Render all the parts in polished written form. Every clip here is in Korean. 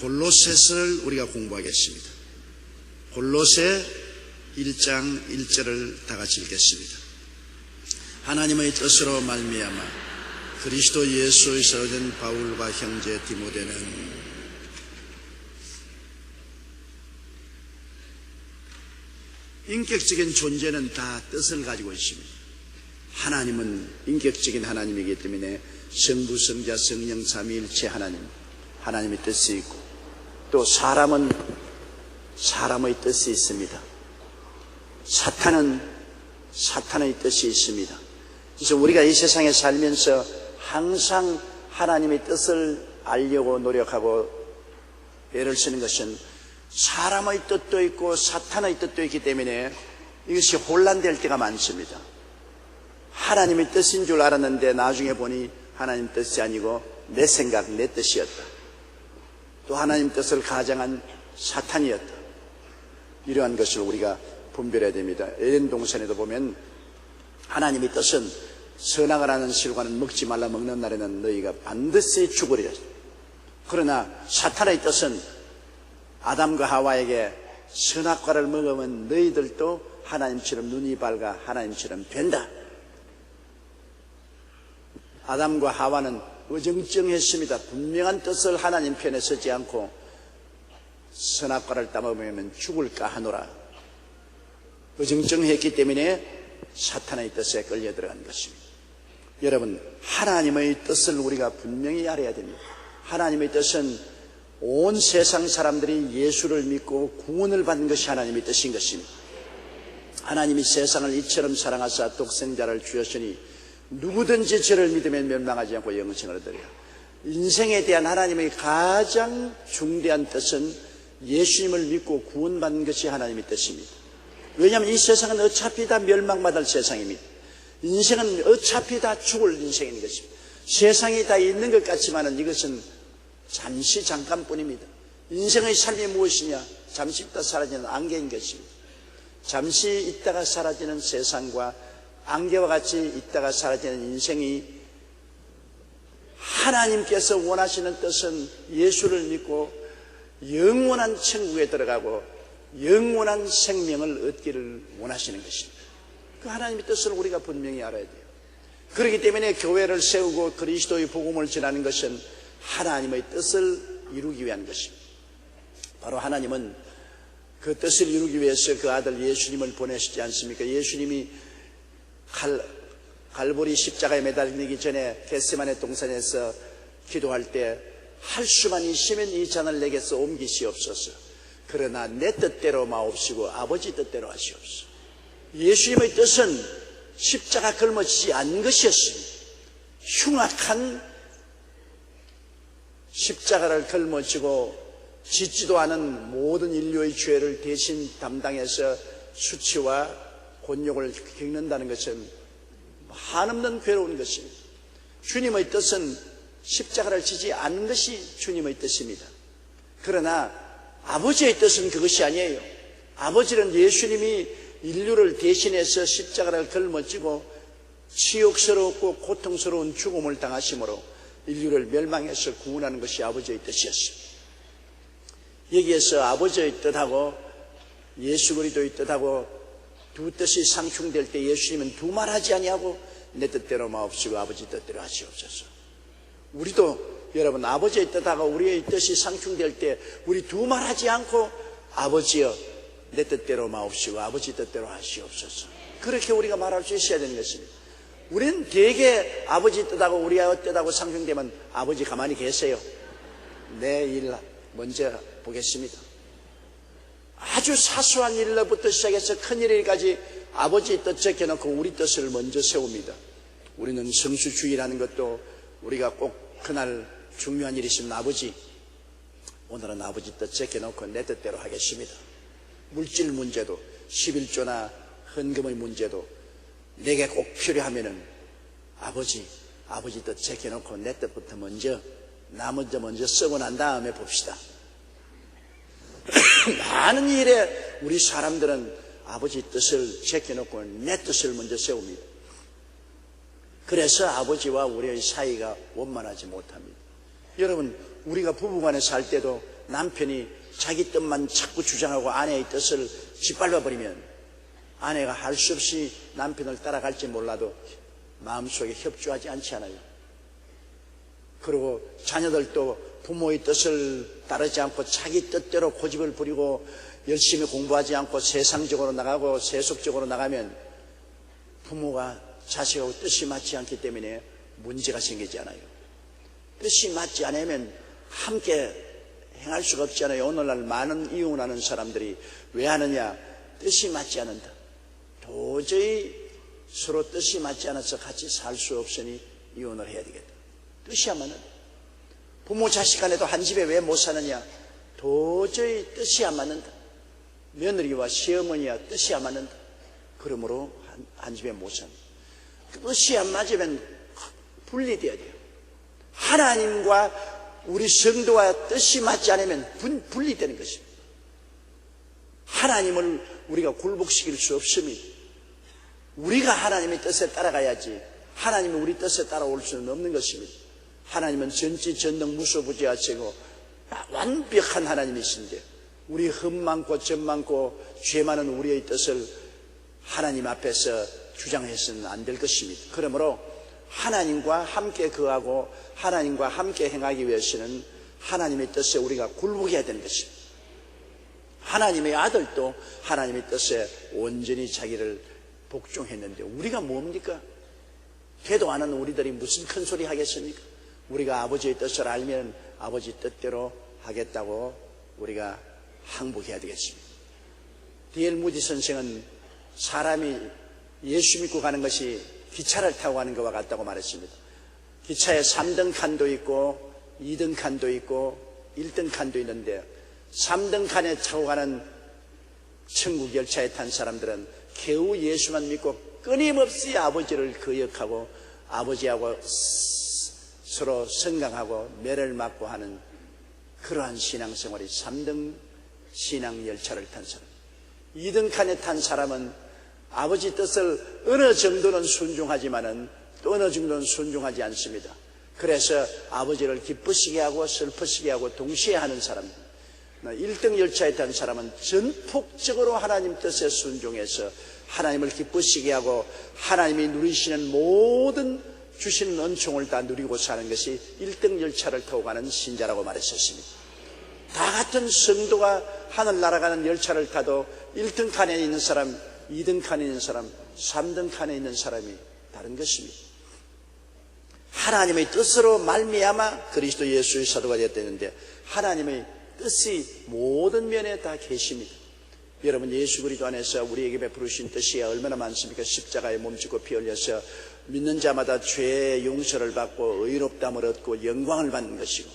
골로새서를 우리가 공부하겠습니다. 골로새 1장 1절을 다 같이 읽겠습니다. 하나님의 뜻으로 말미암아 그리스도 예수에서 얻은 바울과 형제 디모데는 인격적인 존재는 다 뜻을 가지고 있습니다. 하나님은 인격적인 하나님이기 때문에 성부, 성자, 성령, 삼위일체 하나님의 뜻이 있고, 또 사람은 사람의 뜻이 있습니다. 사탄은 사탄의 뜻이 있습니다. 그래서 우리가 이 세상에 살면서 항상 하나님의 뜻을 알려고 노력하고 애를 쓰는 것은 사람의 뜻도 있고 사탄의 뜻도 있기 때문에 이것이 혼란될 때가 많습니다. 하나님의 뜻인 줄 알았는데 나중에 보니 하나님 뜻이 아니고 내 생각, 내 뜻이었다. 또 하나님 뜻을 가장한 사탄이었다. 이러한 것을 우리가 분별해야 됩니다. 에덴 동산에도 보면 하나님의 뜻은 선악을 하는 실과는 먹지 말라, 먹는 날에는 너희가 반드시 죽으리라. 그러나 사탄의 뜻은 아담과 하와에게 선악과를 먹으면 너희들도 하나님처럼 눈이 밝아 하나님처럼 된다. 아담과 하와는 어정쩡했습니다. 분명한 뜻을 하나님 편에 서지 않고 선악과를 따먹으면 죽을까 하노라. 어정쩡했기 때문에 사탄의 뜻에 끌려 들어간 것입니다. 여러분, 하나님의 뜻을 우리가 분명히 알아야 됩니다. 하나님의 뜻은 온 세상 사람들이 예수를 믿고 구원을 받는 것이 하나님의 뜻인 것입니다. 하나님이 세상을 이처럼 사랑하사 독생자를 주셨으니 누구든지 저를 믿으면 멸망하지 않고 영생을 얻으리라. 인생에 대한 하나님의 가장 중대한 뜻은 예수님을 믿고 구원받는 것이 하나님의 뜻입니다. 왜냐하면 이 세상은 어차피 다 멸망받을 세상입니다. 인생은 어차피 다 죽을 인생인 것입니다. 세상이 다 있는 것 같지만 이것은 잠시 잠깐뿐입니다. 인생의 삶이 무엇이냐? 잠시 있다 사라지는 안개인 것입니다. 잠시 있다가 사라지는 세상과 안개와 같이 있다가 사라지는 인생이, 하나님께서 원하시는 뜻은 예수를 믿고 영원한 천국에 들어가고 영원한 생명을 얻기를 원하시는 것입니다. 그 하나님의 뜻을 우리가 분명히 알아야 돼요. 그렇기 때문에 교회를 세우고 그리스도의 복음을 전하는 것은 하나님의 뜻을 이루기 위한 것입니다. 바로 하나님은 그 뜻을 이루기 위해서 그 아들 예수님을 보내시지 않습니까? 예수님이 갈보리 십자가에 매달리기 전에 겟세마네 동산에서 기도할 때 할 수만 있으면 이 잔을 내게서 옮기시옵소서. 그러나 내 뜻대로 마옵시고 아버지 뜻대로 하시옵소서. 예수님의 뜻은 십자가 걸머지지 않은 것이었습니다. 흉악한 십자가를 걸머지고 짓지도 않은 모든 인류의 죄를 대신 담당해서 수치와 곤욕을 겪는다는 것은 한없는 괴로운 것입니다. 주님의 뜻은 십자가를 지지 않는 것이 주님의 뜻입니다. 그러나 아버지의 뜻은 그것이 아니에요. 아버지는 예수님이 인류를 대신해서 십자가를 걸머지고 치욕스럽고 고통스러운 죽음을 당하심으로 인류를 멸망해서 구원하는 것이 아버지의 뜻이었습니다. 여기에서 아버지의 뜻하고 예수 그리스도의 뜻하고 두 뜻이 상충될 때 예수님은 두말하지 아니하고 내 뜻대로 마옵시고 아버지 뜻대로 하시옵소서. 우리도 여러분 아버지의 뜻하고 우리의 뜻이 상충될 때 우리 두말하지 않고 아버지여 내 뜻대로 마옵시고 아버지 뜻대로 하시옵소서. 그렇게 우리가 말할 수 있어야 되는 것입니다. 우리는 대개 아버지 뜻하고 우리의 뜻하고 상충되면 아버지 가만히 계세요. 내 일 먼저 보겠습니다. 아주 사소한 일로부터 시작해서 큰 일까지 아버지의 뜻 적혀놓고 우리 뜻을 먼저 세웁니다. 우리는 성수주의라는 것도 우리가 꼭 그날 중요한 일이 있으면 아버지, 오늘은 아버지 뜻 적혀놓고 내 뜻대로 하겠습니다. 물질 문제도 11조나 헌금의 문제도 내게 꼭 필요하면은 아버지 뜻 적혀놓고 내 뜻부터 나 먼저 쓰고 난 다음에 봅시다. 많은 일에 우리 사람들은 아버지 뜻을 제껴놓고 내 뜻을 먼저 세웁니다. 그래서 아버지와 우리의 사이가 원만하지 못합니다. 여러분, 우리가 부부간에 살 때도 남편이 자기 뜻만 자꾸 주장하고 아내의 뜻을 짓밟아버리면 아내가 할 수 없이 남편을 따라갈지 몰라도 마음속에 협조하지 않지 않아요. 그리고 자녀들도 부모의 뜻을 따르지 않고 자기 뜻대로 고집을 부리고 열심히 공부하지 않고 세상적으로 나가고 세속적으로 나가면 부모가 자식하고 뜻이 맞지 않기 때문에 문제가 생기지 않아요. 뜻이 맞지 않으면 함께 행할 수가 없잖아요. 오늘날 많은 이혼하는 사람들이 왜 하느냐? 뜻이 맞지 않는다. 도저히 서로 뜻이 맞지 않아서 같이 살 수 없으니 이혼을 해야 되겠다. 뜻이 안 맞는다. 부모 자식 간에도 한 집에 왜 못 사느냐? 도저히 뜻이 안 맞는다. 며느리와 시어머니와 뜻이 안 맞는다. 그러므로 한 집에 못 산다. 뜻이 안 맞으면 분리돼야 돼요. 하나님과 우리 성도와 뜻이 맞지 않으면 분리되는 것입니다. 하나님을 우리가 굴복시킬 수 없습니다. 우리가 하나님의 뜻에 따라가야지 하나님이 우리 뜻에 따라올 수는 없는 것입니다. 하나님은 전지전능 무소부지하시고 완벽한 하나님이신데 우리 흠 많고 점 많고 죄 많은 우리의 뜻을 하나님 앞에서 주장해서는 안 될 것입니다. 그러므로 하나님과 함께 거하고 하나님과 함께 행하기 위해서는 하나님의 뜻에 우리가 굴복해야 되는 것입니다. 하나님의 아들도 하나님의 뜻에 온전히 자기를 복종했는데 우리가 뭡니까? 걔도 안 하는 우리들이 무슨 큰 소리 하겠습니까? 우리가 아버지의 뜻을 알면 아버지 뜻대로 하겠다고 우리가 항복해야 되겠습니다. D.L. 무디 선생은 사람이 예수 믿고 가는 것이 기차를 타고 가는 것과 같다고 말했습니다. 기차에 3등 칸도 있고 2등 칸도 있고 1등 칸도 있는데 3등 칸에 타고 가는 천국 열차에 탄 사람들은 겨우 예수만 믿고 끊임없이 아버지를 거역하고 아버지하고 서로 성강하고 매를 맞고 하는 그러한 신앙생활이 3등 신앙 열차를 탄 사람. 2등 칸에 탄 사람은 아버지 뜻을 어느 정도는 순종하지만은 또 어느 정도는 순종하지 않습니다. 그래서 아버지를 기쁘시게 하고 슬프시게 하고 동시에 하는 사람. 1등 열차에 탄 사람은 전폭적으로 하나님 뜻에 순종해서 하나님을 기쁘시게 하고 하나님이 누리시는 모든 주시는 은총을 다 누리고 사는 것이 1등 열차를 타고 가는 신자라고 말했었습니다. 다 같은 성도가 하늘 날아가는 열차를 타도 1등 칸에 있는 사람, 2등 칸에 있는 사람, 3등 칸에 있는 사람이 다른 것입니다. 하나님의 뜻으로 말미암아 그리스도 예수의 사도가 되었다는데 하나님의 뜻이 모든 면에 다 계십니다. 여러분 예수 그리스도 안에서 우리에게 베푸신 뜻이 얼마나 많습니까? 십자가에 몸짓고 피 흘려서 믿는 자마다 죄의 용서를 받고 의롭다함을 얻고 영광을 받는 것이고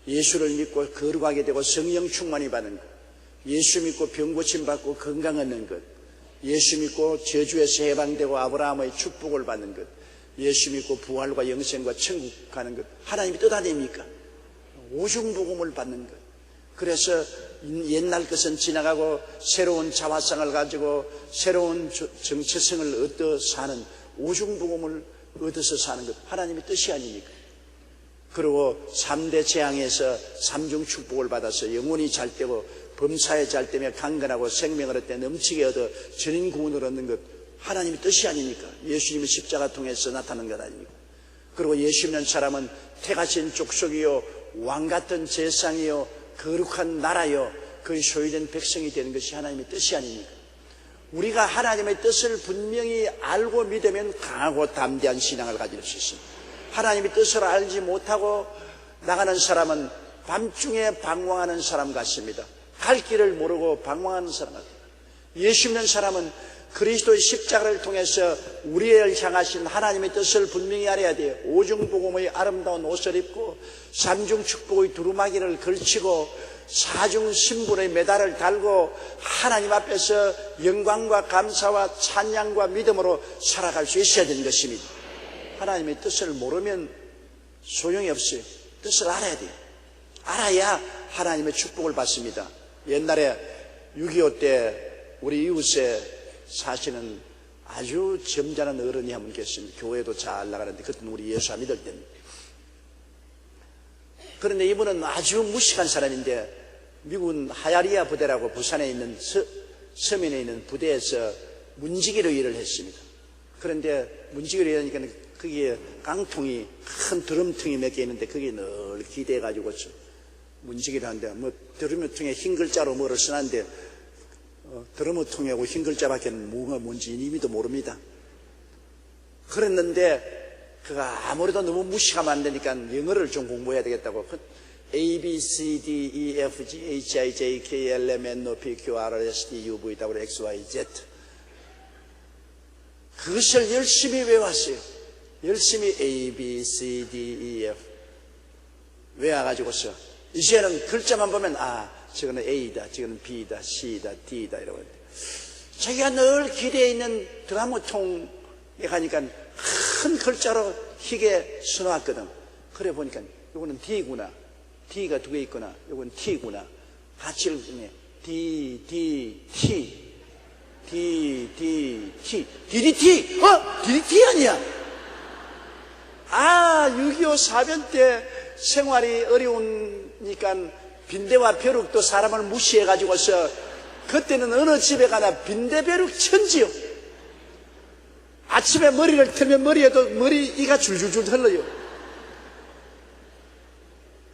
예수를 믿고 거룩하게 되고 성령 충만이 받는 것, 예수 믿고 병 고침 받고 건강 얻는 것, 예수 믿고 저주에서 해방되고 아브라함의 축복을 받는 것, 예수 믿고 부활과 영생과 천국 가는 것, 하나님이 뜻 아닙니까? 오중복음을 받는 것. 그래서 옛날 것은 지나가고 새로운 자화상을 가지고 새로운 정체성을 얻어 사는 오중복음을 얻어서 사는 것, 하나님의 뜻이 아닙니까? 그리고 3대 재앙에서 3중 축복을 받아서 영혼이 잘 되고 범사에 잘 되며 강건하고 생명을 얻되 넘치게 얻어 전인 구원을 얻는 것, 하나님의 뜻이 아닙니까? 예수님의 십자가 통해서 나타나는 것 아닙니까? 그리고 예수 믿는 사람은 택하신 족속이요 왕같은 제상이요 거룩한 나라요 그의 소유된 백성이 되는 것이 하나님의 뜻이 아닙니까? 우리가 하나님의 뜻을 분명히 알고 믿으면 강하고 담대한 신앙을 가질 수 있습니다. 하나님의 뜻을 알지 못하고 나가는 사람은 밤중에 방황하는 사람 같습니다. 갈 길을 모르고 방황하는 사람 같습니다. 예수 믿는 사람은 그리스도의 십자가를 통해서 우리를 향하신 하나님의 뜻을 분명히 알아야 돼요. 오중복음의 아름다운 옷을 입고 삼중 축복의 두루마기를 걸치고 사중 신분의 메달을 달고 하나님 앞에서 영광과 감사와 찬양과 믿음으로 살아갈 수 있어야 되는 것입니다. 하나님의 뜻을 모르면 소용이 없어요. 뜻을 알아야 돼요. 알아야 하나님의 축복을 받습니다. 옛날에 6.25 때 우리 이웃에 사시는 아주 점잖은 어른이 한 분 계십니다. 교회도 잘 나가는데 그때는 우리 예수 안 믿을 때입니다. 그런데 이분은 아주 무식한 사람인데 미군 하야리아 부대라고 부산에 있는 서면에 있는 부대에서 문지기로 일을 했습니다. 그런데 문지기로 일하니까 거기에 깡통이 큰 드럼통이 몇 개 있는데 거기에 늘 기대가지고 문지기를 하는데 뭐 드럼통에 흰 글자로 뭐를 써놨는데 드럼통하고 흰 글자밖에 뭐가 뭔지 이미도 모릅니다. 그랬는데 그가 아무래도 너무 무시하면 안 되니까 영어를 좀 공부해야 되겠다고 A, B, C, D, E, F, G, H, I, J, K, L, M, N, O, P, Q, R, S, T, U, V, W, X, Y, Z 그것을 열심히 외웠어요. 열심히 A, B, C, D, E, F 외워가지고서 이제는 글자만 보면 저거는 A다, 저거는 B다, C다, D다 이러고 있는데 자기가 늘 기대에 있는 드라마통에 가니까 큰 글자로 희게 써놨거든. 그래 보니까 이거는 D구나, D가 두 개 있구나, 이건 T구나. 같이 읽으면 D, D, T, D, D, T, DDT! DDT 아니야? 6.25 사변 때 생활이 어려우니까 빈대와 벼룩도 사람을 무시해가지고서 그때는 어느 집에 가나 빈대벼룩 천지요. 아침에 머리를 틀면 머리에도 이가 줄줄줄 흘러요.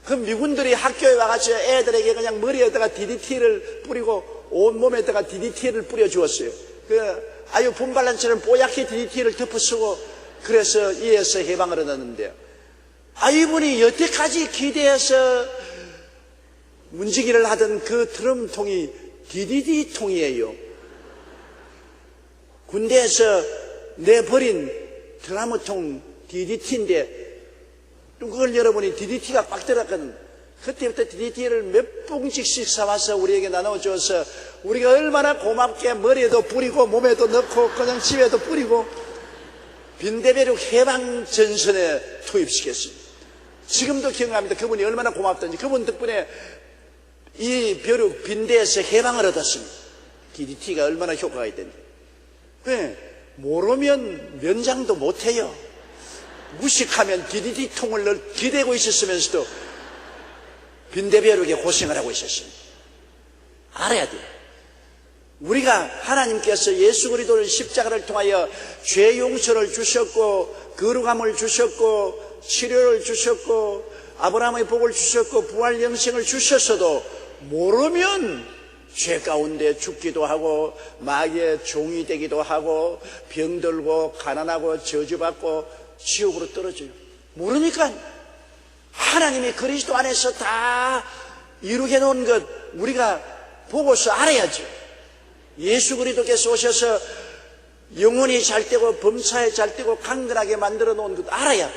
그 미군들이 학교에 와가지고 애들에게 그냥 머리에다가 DDT를 뿌리고 온몸에다가 DDT를 뿌려주었어요. 아유 분발란처럼 뽀얗게 DDT를 덮어쓰고 그래서 이에서 해방을 얻었는데요. 이분이 여태까지 기대해서 문지기를 하던 그 드럼통이 DDT통이에요. 군대에서 내버린 드라마통 DDT인데 그걸 열어보니 DDT가 꽉 들어갔거든. 그때부터 DDT를 몇 봉지씩 사와서 우리에게 나눠줘서 우리가 얼마나 고맙게 머리에도 뿌리고 몸에도 넣고 그냥 집에도 뿌리고 빈대벼룩 해방전선에 투입시켰습니다. 지금도 기억납니다. 그분이 얼마나 고맙던지. 그분 덕분에 이 벼룩 빈대에서 해방을 얻었습니다. DDT가 얼마나 효과가 있던지. 모르면 면장도 못해요. 무식하면 DDT통을 기대고 있었으면서도 빈대벼룩에 고생을 하고 있었습니다. 알아야 돼요. 우리가 하나님께서 예수 그리스도를 십자가를 통하여 죄 용서를 주셨고 거룩함을 주셨고 치료를 주셨고 아브라함의 복을 주셨고 부활 영생을 주셨어도 모르면 죄 가운데 죽기도 하고 마귀의 종이 되기도 하고 병들고 가난하고 저주받고 지옥으로 떨어져요. 모르니까 하나님이 그리스도 안에서 다 이루게 놓은 것 우리가 보고서 알아야죠. 예수 그리스도께서 오셔서 영혼이 잘되고 범사에 잘되고 강건하게 만들어 놓은 것 알아야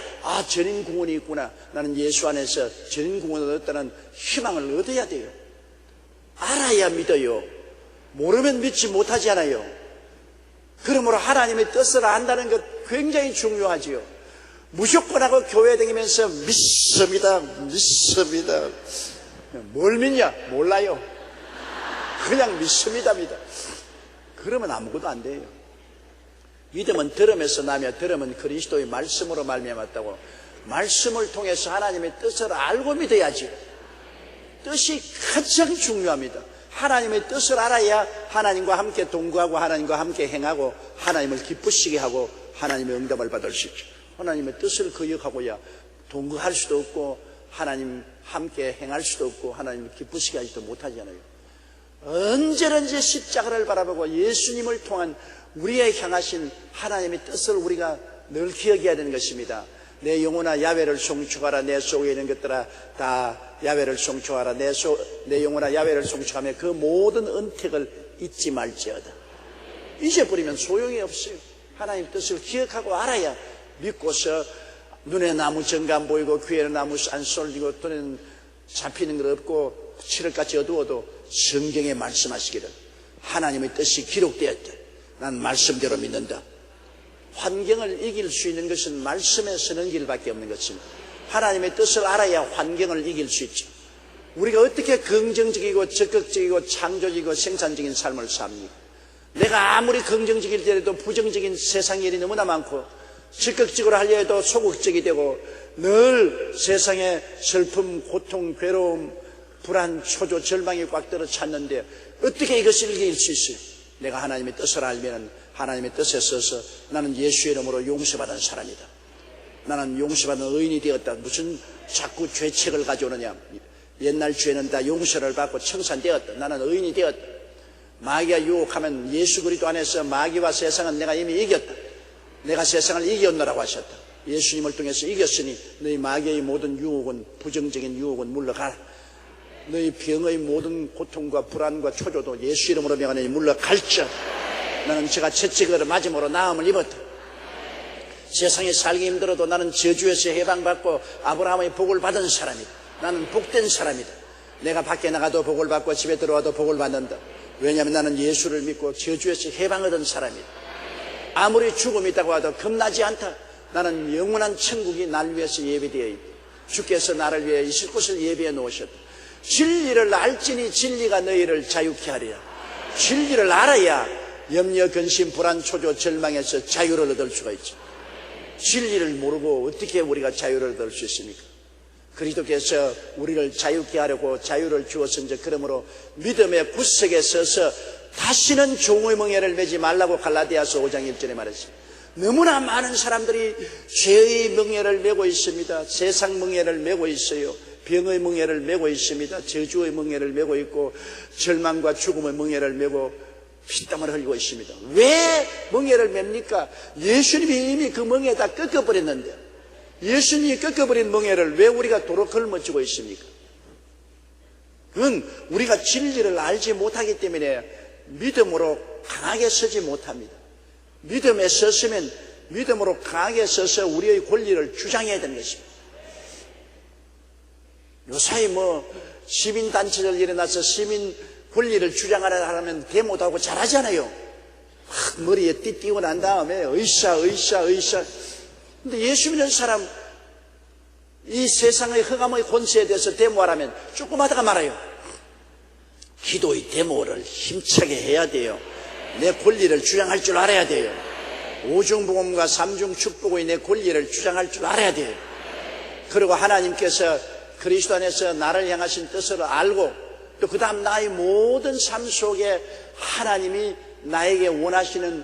전인구원이 있구나. 나는 예수 안에서 전인구원을 얻었다는 희망을 얻어야 돼요. 알아야 믿어요. 모르면 믿지 못하잖아요. 그러므로 하나님의 뜻을 안다는 것 굉장히 중요하지요. 무조건 하고 교회 다니면서 믿습니다. 뭘 믿냐? 몰라요. 그냥 믿습니다. 그러면 아무것도 안 돼요. 믿음은 들음에서 나며 들음은 그리스도의 말씀으로 말미암았다고. 말씀을 통해서 하나님의 뜻을 알고 믿어야지. 뜻이 가장 중요합니다. 하나님의 뜻을 알아야 하나님과 함께 동거하고 하나님과 함께 행하고 하나님을 기쁘시게 하고 하나님의 응답을 받을 수 있죠. 하나님의 뜻을 거역하고야 동거할 수도 없고 하나님 함께 행할 수도 없고 하나님을 기쁘시게 하지도 못하잖아요. 언제든지 십자가를 바라보고 예수님을 통한 우리의 향하신 하나님의 뜻을 우리가 늘 기억해야 되는 것입니다. 내 영혼아 야훼를 송축하라. 내 속에 있는 것들아 다 야훼를 송축하라. 내 영혼아 야훼를 송축하며 그 모든 은택을 잊지 말지어다. 잊어버리면 소용이 없어요. 하나님 뜻을 기억하고 알아야 믿고서 눈에 나무 정감 보이고 귀에는 나무 안 쏠리고 눈에는 잡히는 것 없고 칠흑같이 어두워도 성경에 말씀하시기를 하나님의 뜻이 기록되었다. 난 말씀대로 믿는다. 환경을 이길 수 있는 것은 말씀에 서는 길밖에 없는 것입니다. 하나님의 뜻을 알아야 환경을 이길 수 있죠. 우리가 어떻게 긍정적이고 적극적이고 창조적이고 생산적인 삶을 삽니까? 내가 아무리 긍정적일지라도 부정적인 세상 일이 너무나 많고 적극적으로 하려 해도 소극적이 되고 늘 세상에 슬픔, 고통, 괴로움, 불안, 초조, 절망이 꽉 들어 찼는데 어떻게 이것을 이길 수 있어요? 내가 하나님의 뜻을 알면 하나님의 뜻에 서서 나는 예수의 이름으로 용서받은 사람이다. 나는 용서받은 의인이 되었다. 무슨 자꾸 죄책을 가져오느냐. 옛날 죄는 다 용서를 받고 청산되었다. 나는 의인이 되었다. 마귀가 유혹하면 예수 그리스도 안에서 마귀와 세상은 내가 이미 이겼다. 내가 세상을 이겼노라고 하셨다. 예수님을 통해서 이겼으니 너희 마귀의 모든 유혹은, 부정적인 유혹은 물러가라. 너희 병의 모든 고통과 불안과 초조도 예수 이름으로 명하니 물러갈지어다. 나는 제가 채찍으로 맞음으로 나음을 입었다. 세상에 살기 힘들어도 나는 저주에서 해방받고 아브라함의 복을 받은 사람이다. 나는 복된 사람이다. 내가 밖에 나가도 복을 받고 집에 들어와도 복을 받는다. 왜냐하면 나는 예수를 믿고 저주에서 해방 얻은 사람이다. 아무리 죽음이 있다고 하도 겁나지 않다. 나는 영원한 천국이 날 위해서 예비되어 있다. 주께서 나를 위해 있을 곳을 예비해 놓으셨다. 진리를 알지니 진리가 너희를 자유케 하리라. 진리를 알아야 염려, 근심, 불안, 초조, 절망에서 자유를 얻을 수가 있죠. 진리를 모르고 어떻게 우리가 자유를 얻을 수 있습니까? 그리스도께서 우리를 자유케 하려고 자유를 주었은지, 그러므로 믿음의 구석에 서서 다시는 종의 멍에를 매지 말라고 갈라디아서 5장 1절에 말했습니다. 너무나 많은 사람들이 죄의 멍에를 메고 있습니다. 세상 멍에를 메고 있어요. 병의 멍에를 메고 있습니다. 저주의 멍에를 메고 있고 절망과 죽음의 멍에를 메고 피땀을 흘리고 있습니다. 왜 멍에를 맵니까? 예수님이 이미 그 멍에 다 꺾어버렸는데, 예수님이 꺾어버린 멍에를 왜 우리가 도로 걸머쥐고 있습니까? 그건 우리가 진리를 알지 못하기 때문에 믿음으로 강하게 서지 못합니다. 믿음에 섰으면 믿음으로 강하게 서서 우리의 권리를 주장해야 되는 것입니다. 요사이 시민단체를 일어나서 시민 권리를 주장하라 하면 데모도 잘하잖아요. 막 머리에 띠 난 다음에 의사. 근데 예수 믿는 사람, 이 세상의 흑암의 권세에 대해서 데모하라면 조금 하다가 말아요. 기도의 데모를 힘차게 해야 돼요. 내 권리를 주장할 줄 알아야 돼요. 오중복음과 삼중 축복의 내 권리를 주장할 줄 알아야 돼요. 그리고 하나님께서 그리스도 안에서 나를 향하신 뜻을 알고, 또 그 다음 나의 모든 삶 속에 하나님이 나에게 원하시는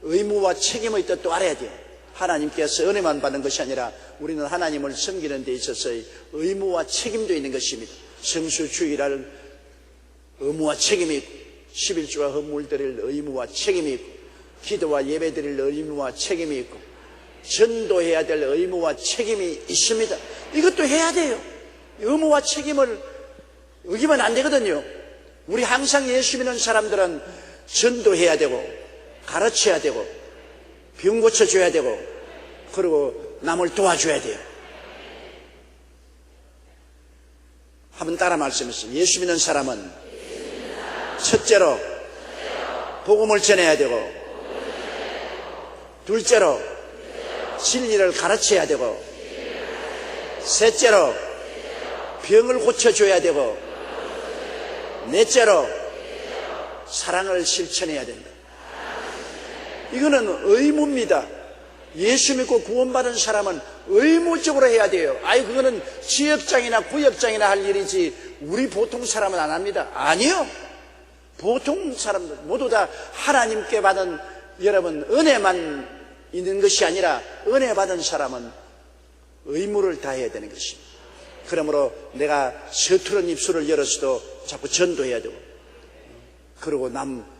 의무와 책임의 뜻도 알아야 돼요. 하나님께서 은혜만 받는 것이 아니라 우리는 하나님을 섬기는 데 있어서의 의무와 책임도 있는 것입니다. 성수주의라는 의무와 책임이 있고, 11조와 헌물 드릴 의무와 책임이 있고, 기도와 예배 드릴 의무와 책임이 있고, 전도해야 될 의무와 책임이 있습니다. 이것도 해야 돼요. 의무와 책임을 어기면 안 되거든요. 우리 항상 예수 믿는 사람들은 전도해야 되고, 가르쳐야 되고, 병 고쳐줘야 되고, 그리고 남을 도와줘야 돼요. 한번 따라 말씀하세요. 예수 믿는 사람은 첫째로 복음을 전해야 되고, 둘째로 진리를 가르쳐야 되고, 셋째로 병을 고쳐줘야 되고, 넷째로 사랑을 실천해야 된다. 이거는 의무입니다. 예수 믿고 구원받은 사람은 의무적으로 해야 돼요. 그거는 지역장이나 구역장이나 할 일이지 우리 보통 사람은 안 합니다. 아니요. 보통 사람들 모두 다 하나님께 받은, 여러분, 은혜만 있는 것이 아니라 은혜 받은 사람은 의무를 다해야 되는 것입니다. 그러므로 내가 서투른 입술을 열어서도 자꾸 전도해야 되고, 그리고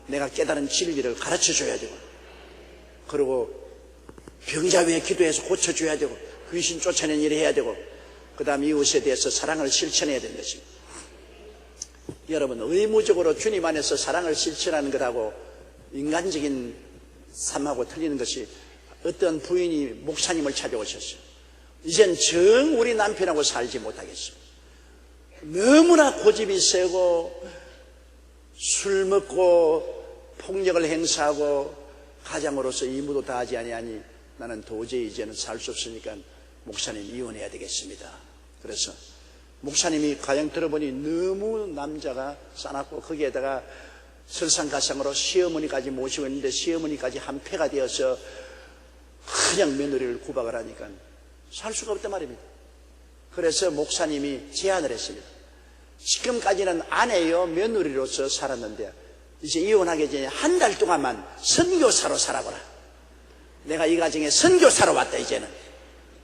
내가 깨달은 진리를 가르쳐줘야 되고, 그리고 병자 위에 기도해서 고쳐줘야 되고, 귀신 쫓아내는 일을 해야 되고, 그 다음 이웃에 대해서 사랑을 실천해야 되는 것입니다. 여러분, 의무적으로 주님 안에서 사랑을 실천하는 것하고 인간적인 삶하고 틀리는 것이, 어떤 부인이 목사님을 찾아오셨어요. 이젠 정 우리 남편하고 살지 못하겠습니다. 너무나 고집이 세고 술 먹고 폭력을 행사하고 가장으로서 임무도 다하지 아니하니 나는 도저히 이제는 살 수 없으니까 목사님 이혼해야 되겠습니다. 그래서 목사님이 가정 들어보니 너무 남자가 싸놨고, 거기에다가 설상가상으로 시어머니까지 모시고 있는데 시어머니까지 한패가 되어서 그냥 며느리를 구박을 하니까 살 수가 없단 말입니다. 그래서 목사님이 제안을 했습니다. 지금까지는 아내요 며느리로서 살았는데 이제 이혼하기 전에 한 달 동안만 선교사로 살아보라. 내가 이 가정에 선교사로 왔다. 이제는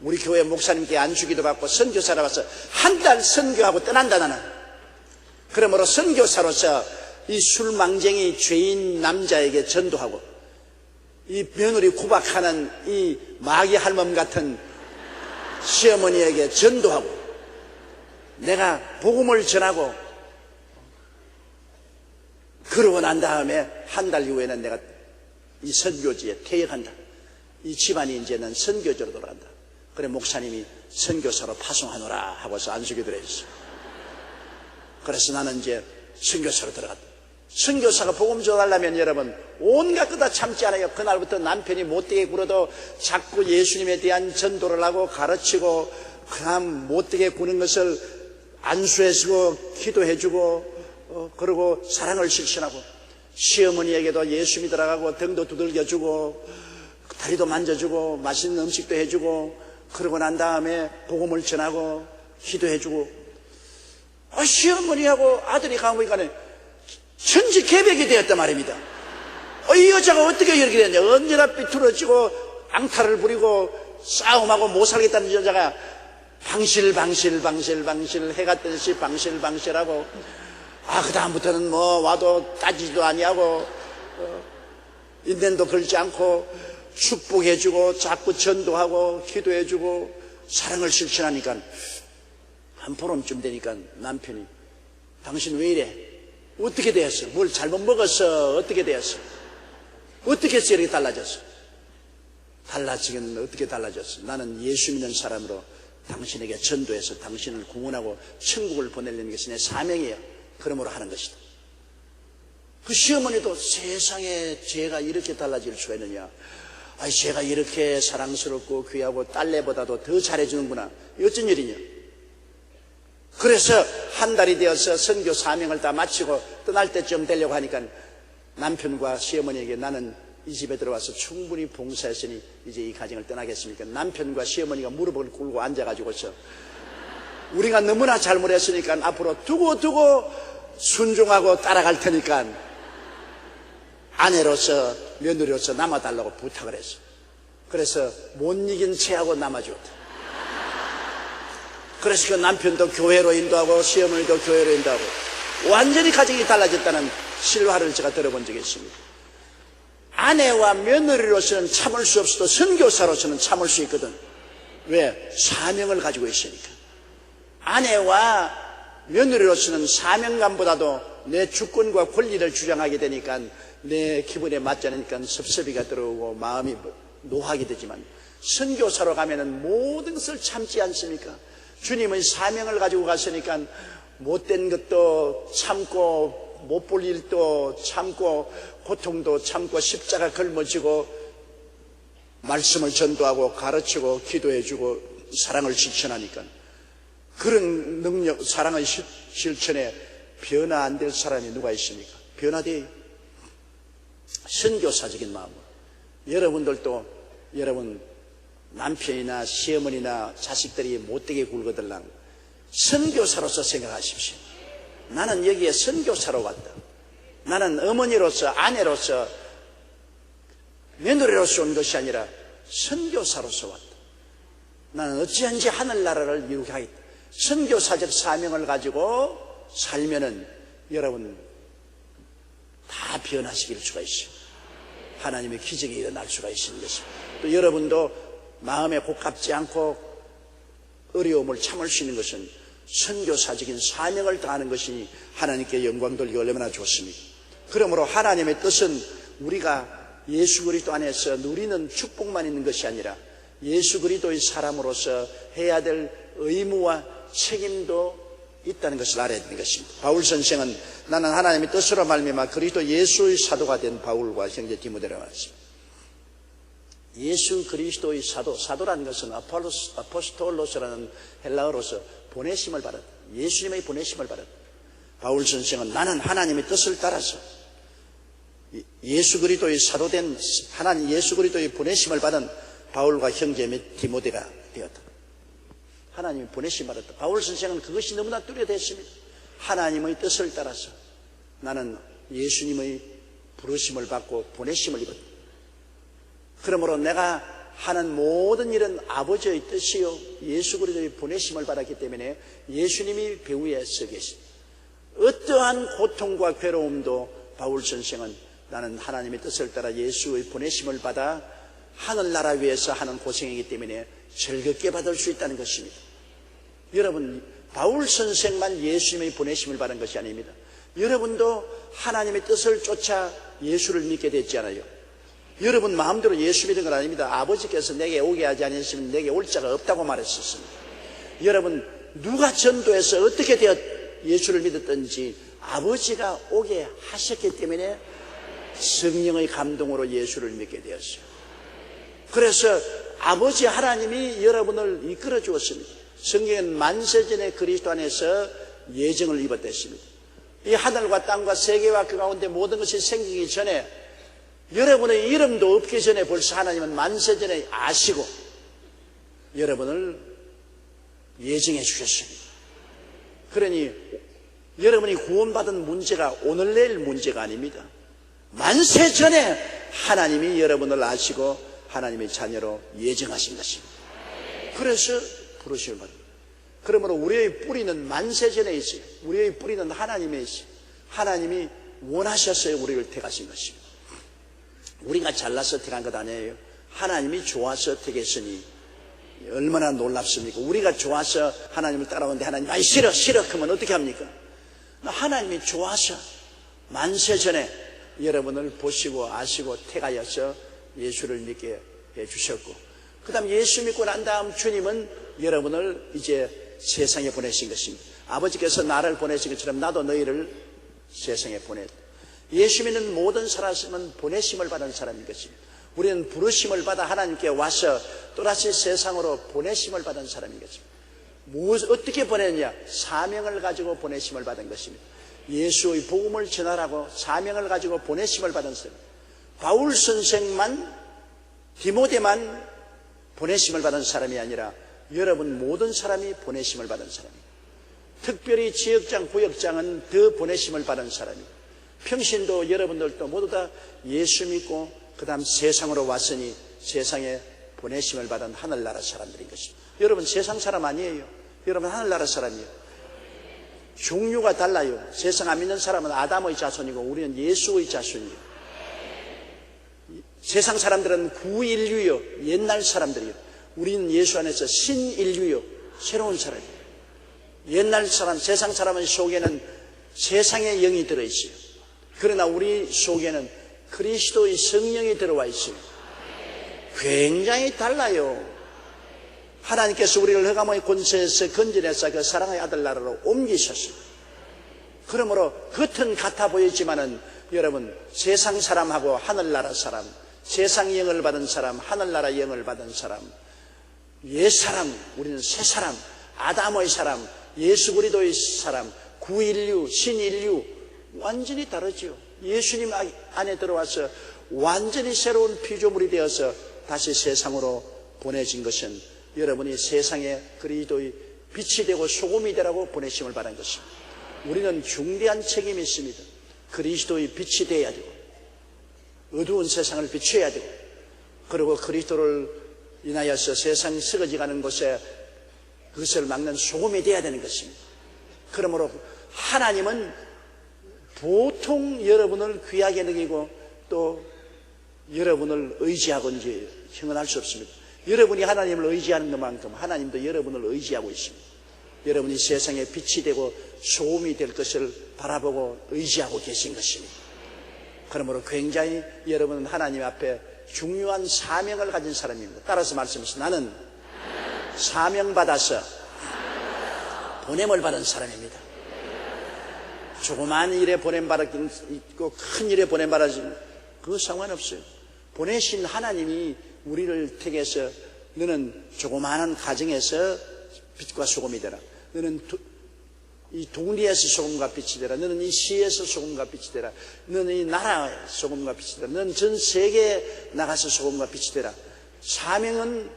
우리 교회 목사님께 안수기도 받고 선교사로 와서 한 달 선교하고 떠난다. 나는 그러므로 선교사로서 이 술망쟁이 죄인 남자에게 전도하고 이 며느리 구박하는 이 마귀 할멈 같은 시어머니에게 전도하고 내가 복음을 전하고 그러고 난 다음에 한 달 이후에는 내가 이 선교지에 퇴역한다. 이 집안이 이제는 선교지로 돌아간다. 그래 목사님이 선교사로 파송하노라 하고서 안수기도를 했어. 그래서 나는 이제 선교사로 들어갔다. 선교사가 복음 전하려면 여러분 온갖 거 다 참지 않아요. 그날부터 남편이 못되게 굴어도 자꾸 예수님에 대한 전도를 하고 가르치고 그다음 못되게 구는 것을 안수해주고 기도해주고 그리고 사랑을 실천하고 시어머니에게도 예수 믿으라고 등도 두들겨주고 다리도 만져주고 맛있는 음식도 해주고 그러고 난 다음에 복음을 전하고 기도해주고 시어머니하고 아들이 가보니까 천지개벽이 되었단 말입니다. 이 여자가 어떻게 이렇게 됐냐. 언제나 삐뚤어지고 앙탈을 부리고 싸움하고 못 살겠다는 여자가 방실방실 해가 뜨듯이 방실방실하고 그 다음부터는 뭐 와도 따지지도 아니하고 인연도 걸지 않고 축복해주고 자꾸 전도하고 기도해주고 사랑을 실천하니까 한 보름쯤 되니까 남편이 당신 왜 이래? 어떻게 되었어? 뭘 잘못 먹었어? 어떻게 되었어? 어떻게 해서 이렇게 달라졌어? 달라지긴 어떻게 달라졌어? 나는 예수 믿는 사람으로 당신에게 전도해서 당신을 구원하고 천국을 보내려는 것이 내 사명이에요. 그러므로 하는 것이다. 그 시어머니도 세상에 제가 이렇게 달라질 수가 있느냐. 제가 이렇게 사랑스럽고 귀하고 딸내보다도 더 잘해주는구나. 어쩐 일이냐. 그래서 한 달이 되어서 선교 사명을 다 마치고 떠날 때쯤 되려고 하니까 남편과 시어머니에게 나는 이 집에 들어와서 충분히 봉사했으니 이제 이 가정을 떠나겠습니까? 남편과 시어머니가 무릎을 꿇고 앉아가지고서 우리가 너무나 잘못했으니까 앞으로 두고 순종하고 따라갈 테니까 아내로서 며느리로서 남아달라고 부탁을 했어. 그래서 못 이긴 채하고 남아주었다. 그래서 그 남편도 교회로 인도하고 시어머니도 교회로 인도하고 완전히 가정이 달라졌다는 실화를 제가 들어본 적이 있습니다. 아내와 며느리로서는 참을 수 없어도 선교사로서는 참을 수 있거든. 왜? 사명을 가지고 있으니까. 아내와 며느리로서는 사명감보다도 내 주권과 권리를 주장하게 되니까 내 기분에 맞지 않으니까 섭섭이가 들어오고 마음이 노하게 되지만 선교사로 가면은 모든 것을 참지 않습니까? 주님은 사명을 가지고 갔으니까 못된 것도 참고 못 볼 일도 참고 고통도 참고 십자가 걸머지고 말씀을 전도하고 가르치고 기도해주고 사랑을 실천하니까 그런 능력, 사랑의 실천에 변화 안 될 사람이 누가 있습니까? 변화돼요. 선교사적인 마음으로. 여러분들도 여러분 남편이나 시어머니나 자식들이 못되게 굴거들랑 선교사로서 생각하십시오. 나는 여기에 선교사로 왔다. 나는 어머니로서 아내로서 며느리로서 온 것이 아니라 선교사로서 왔다. 나는 어찌한지 하늘나라를 이루게 하겠다. 선교사적 사명을 가지고 살면은 여러분 다 변화시킬 수가 있어요. 하나님의 기적이 일어날 수가 있는 것입니다. 또 여러분도 마음에 고깝지 않고 어려움을 참을 수 있는 것은 선교사적인 사명을 다하는 것이니 하나님께 영광 돌리기 얼마나 좋습니까? 그러므로 하나님의 뜻은 우리가 예수 그리스도 안에서 누리는 축복만 있는 것이 아니라 예수 그리스도의 사람으로서 해야 될 의무와 책임도 있다는 것을 알아야 되는 것입니다. 바울 선생은 나는 하나님의 뜻으로 말미암아 그리스도 예수의 사도가 된 바울과 형제 디모데라고 했습니다. 예수 그리스도의 사도라는 것은 아포스톨로스라는 헬라어로서 보내심을 받았다. 예수님의 보내심을 받았다. 바울 선생은 나는 하나님의 뜻을 따라서 예수 그리스도의 사도된 하나님 예수 그리스도의 보내심을 받은 바울과 형제 디모데가 되었다. 하나님이 보내심을 받았다. 바울 선생은 그것이 너무나 뚜렷했습니다. 하나님의 뜻을 따라서 나는 예수님의 부르심을 받고 보내심을 입었다. 그러므로 내가 하는 모든 일은 아버지의 뜻이요 예수 그리스도의 보내심을 받았기 때문에 예수님이 배후에 서 계십니다. 어떠한 고통과 괴로움도 바울 선생은 나는 하나님의 뜻을 따라 예수의 보내심을 받아 하늘나라 위에서 하는 고생이기 때문에 즐겁게 받을 수 있다는 것입니다. 여러분, 바울 선생만 예수님의 보내심을 받은 것이 아닙니다. 여러분도 하나님의 뜻을 쫓아 예수를 믿게 됐잖아요. 여러분 마음대로 예수 믿은 건 아닙니다. 아버지께서 내게 오게 하지 않으시면 내게 올 자가 없다고 말했었습니다. 여러분, 누가 전도해서 어떻게 되어 예수를 믿었든지 아버지가 오게 하셨기 때문에 성령의 감동으로 예수를 믿게 되었어요. 그래서 아버지 하나님이 여러분을 이끌어 주었습니다. 성경은 만세전에 그리스도 안에서 예정을 입었댔습니다. 이 하늘과 땅과 세계와 그 가운데 모든 것이 생기기 전에 여러분의 이름도 없기 전에 벌써 하나님은 만세전에 아시고 여러분을 예정해 주셨습니다. 그러니 여러분이 구원받은 문제가 오늘 내일 문제가 아닙니다. 만세전에 하나님이 여러분을 아시고 하나님의 자녀로 예정하신 것입니다. 그래서 부르심을 받습니다. 그러므로 우리의 뿌리는 만세전에 있어요. 우리의 뿌리는 하나님에 있어요. 하나님이 원하셨어요. 우리를 택하신 것입니다. 우리가 잘나서 택한 것 아니에요. 하나님이 좋아서 택했으니 얼마나 놀랍습니까? 우리가 좋아서 하나님을 따라오는데 하나님 아이 싫어 그러면 어떻게 합니까? 하나님이 좋아서 만세전에 여러분을 보시고 아시고 택하여서 예수를 믿게 해주셨고, 그 다음 예수 믿고 난 다음 주님은 여러분을 이제 세상에 보내신 것입니다. 아버지께서 나를 보내신 것처럼 나도 너희를 세상에 보냈다. 예수 믿는 모든 사람은 보내심을 받은 사람인 것입니다. 우리는 부르심을 받아 하나님께 와서 또다시 세상으로 보내심을 받은 사람인 것입니다. 어떻게 보냈냐? 사명을 가지고 보내심을 받은 것입니다. 예수의 복음을 전하라고 사명을 가지고 보내심을 받은 사람입니다. 바울 선생만 디모데만 보내심을 받은 사람이 아니라 여러분 모든 사람이 보내심을 받은 사람입니다. 특별히 지역장, 구역장은 더 보내심을 받은 사람입니다. 평신도 여러분들도 모두 다 예수 믿고 그 다음 세상으로 왔으니 세상에 보내심을 받은 하늘나라 사람들인 것입니다. 여러분 세상 사람 아니에요. 여러분 하늘나라 사람이에요. 종류가 달라요. 세상 안 믿는 사람은 아담의 자손이고 우리는 예수의 자손이에요. 세상 사람들은 구인류요, 옛날 사람들이요. 우리는 예수 안에서 신인류요, 새로운 사람이에요. 옛날 사람, 세상 사람의 속에는 세상의 영이 들어있어요. 그러나 우리 속에는 그리스도의 성령이 들어와 있어요. 굉장히 달라요. 하나님께서 우리를 흑암의 권세에서 건져내서 그 사랑의 아들 나라로 옮기셨어요. 그러므로 겉은 같아 보이지만은 여러분 세상 사람하고 하늘나라 사람, 세상 영을 받은 사람, 하늘나라 영을 받은 사람, 옛 사람, 우리는 새 사람, 아담의 사람, 예수 그리스도의 사람, 구인류, 신인류 완전히 다르죠. 예수님 안에 들어와서 완전히 새로운 피조물이 되어서 다시 세상으로 보내진 것은 여러분이 세상에 그리스도의 빛이 되고 소금이 되라고 보내심을 받은 것입니다. 우리는 중대한 책임이 있습니다. 그리스도의 빛이 되어야 되고 어두운 세상을 비춰야 되고 그리고 그리스도를 인하여서 세상이 썩어지가는 곳에 그것을 막는 소금이 되어야 되는 것입니다. 그러므로 하나님은 보통 여러분을 귀하게 여기고 또 여러분을 의지하고 이제 형언할 수 없습니다. 여러분이 하나님을 의지하는 것만큼 하나님도 여러분을 의지하고 있습니다. 여러분이 세상에 빛이 되고 소금이 될 것을 바라보고 의지하고 계신 것입니다. 그러므로 굉장히 여러분은 하나님 앞에 중요한 사명을 가진 사람입니다. 따라서 말씀하시죠. 나는 사명받아서 보냄을 받은 사람입니다. 조그만 일에 보냄받았긴 있고 큰 일에 보냄받았지만 그거 상관없어요. 보내신 하나님이 우리를 택해서 너는 조그마한 가정에서 빛과 소금이 되라. 너는 이 동리에서 소금과 빛이 되라. 너는 이 시에서 소금과 빛이 되라. 너는 이 나라에 소금과 빛이 되라. 너는 전 세계에 나가서 소금과 빛이 되라. 사명은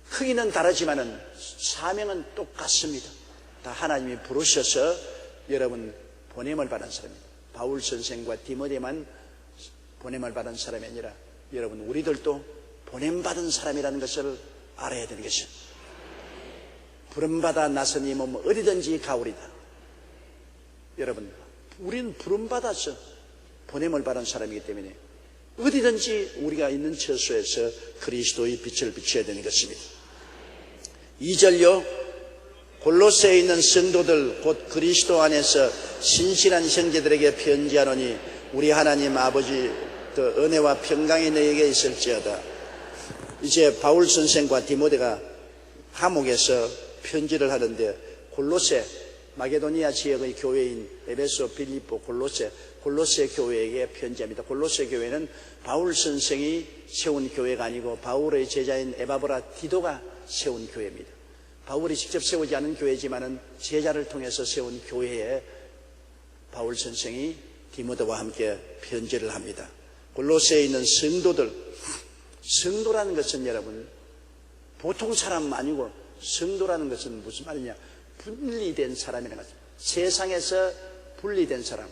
크기는 다르지만은 사명은 똑같습니다. 다 하나님이 부르셔서 여러분 보냄을 받은 사람입니다. 바울 선생과 디모데만 보냄을 받은 사람이 아니라 여러분 우리들도 보냄받은 사람이라는 것을 알아야 되는 것이죠. 부름받아 나선 이 몸 어디든지 가오리다. 여러분 우리는 부름받아서 보냄을 받은 사람이기 때문에 어디든지 우리가 있는 처소에서 그리스도의 빛을 비춰야 되는 것입니다. 2절요. 골로새에 있는 성도들 곧 그리스도 안에서 신실한 형제들에게 편지하노니 우리 하나님 아버지 은혜와 평강이 너에게 있을지어다. 이제 바울 선생과 디모데가 감옥에서 편지를 하는데 골로새 마게도니아 지역의 교회인 에베소, 빌립보, 골로새 교회에게 편지합니다. 골로새 교회는 바울 선생이 세운 교회가 아니고 바울의 제자인 에바브라 디도가 세운 교회입니다. 바울이 직접 세우지 않은 교회지만은 제자를 통해서 세운 교회에 바울 선생이 디모데와 함께 편지를 합니다. 골로새에 있는 성도들, 성도라는 것은 여러분 보통 사람 아니고 성도라는 것은 무슨 말이냐? 분리된 사람이라는 거죠. 세상에서 분리된 사람.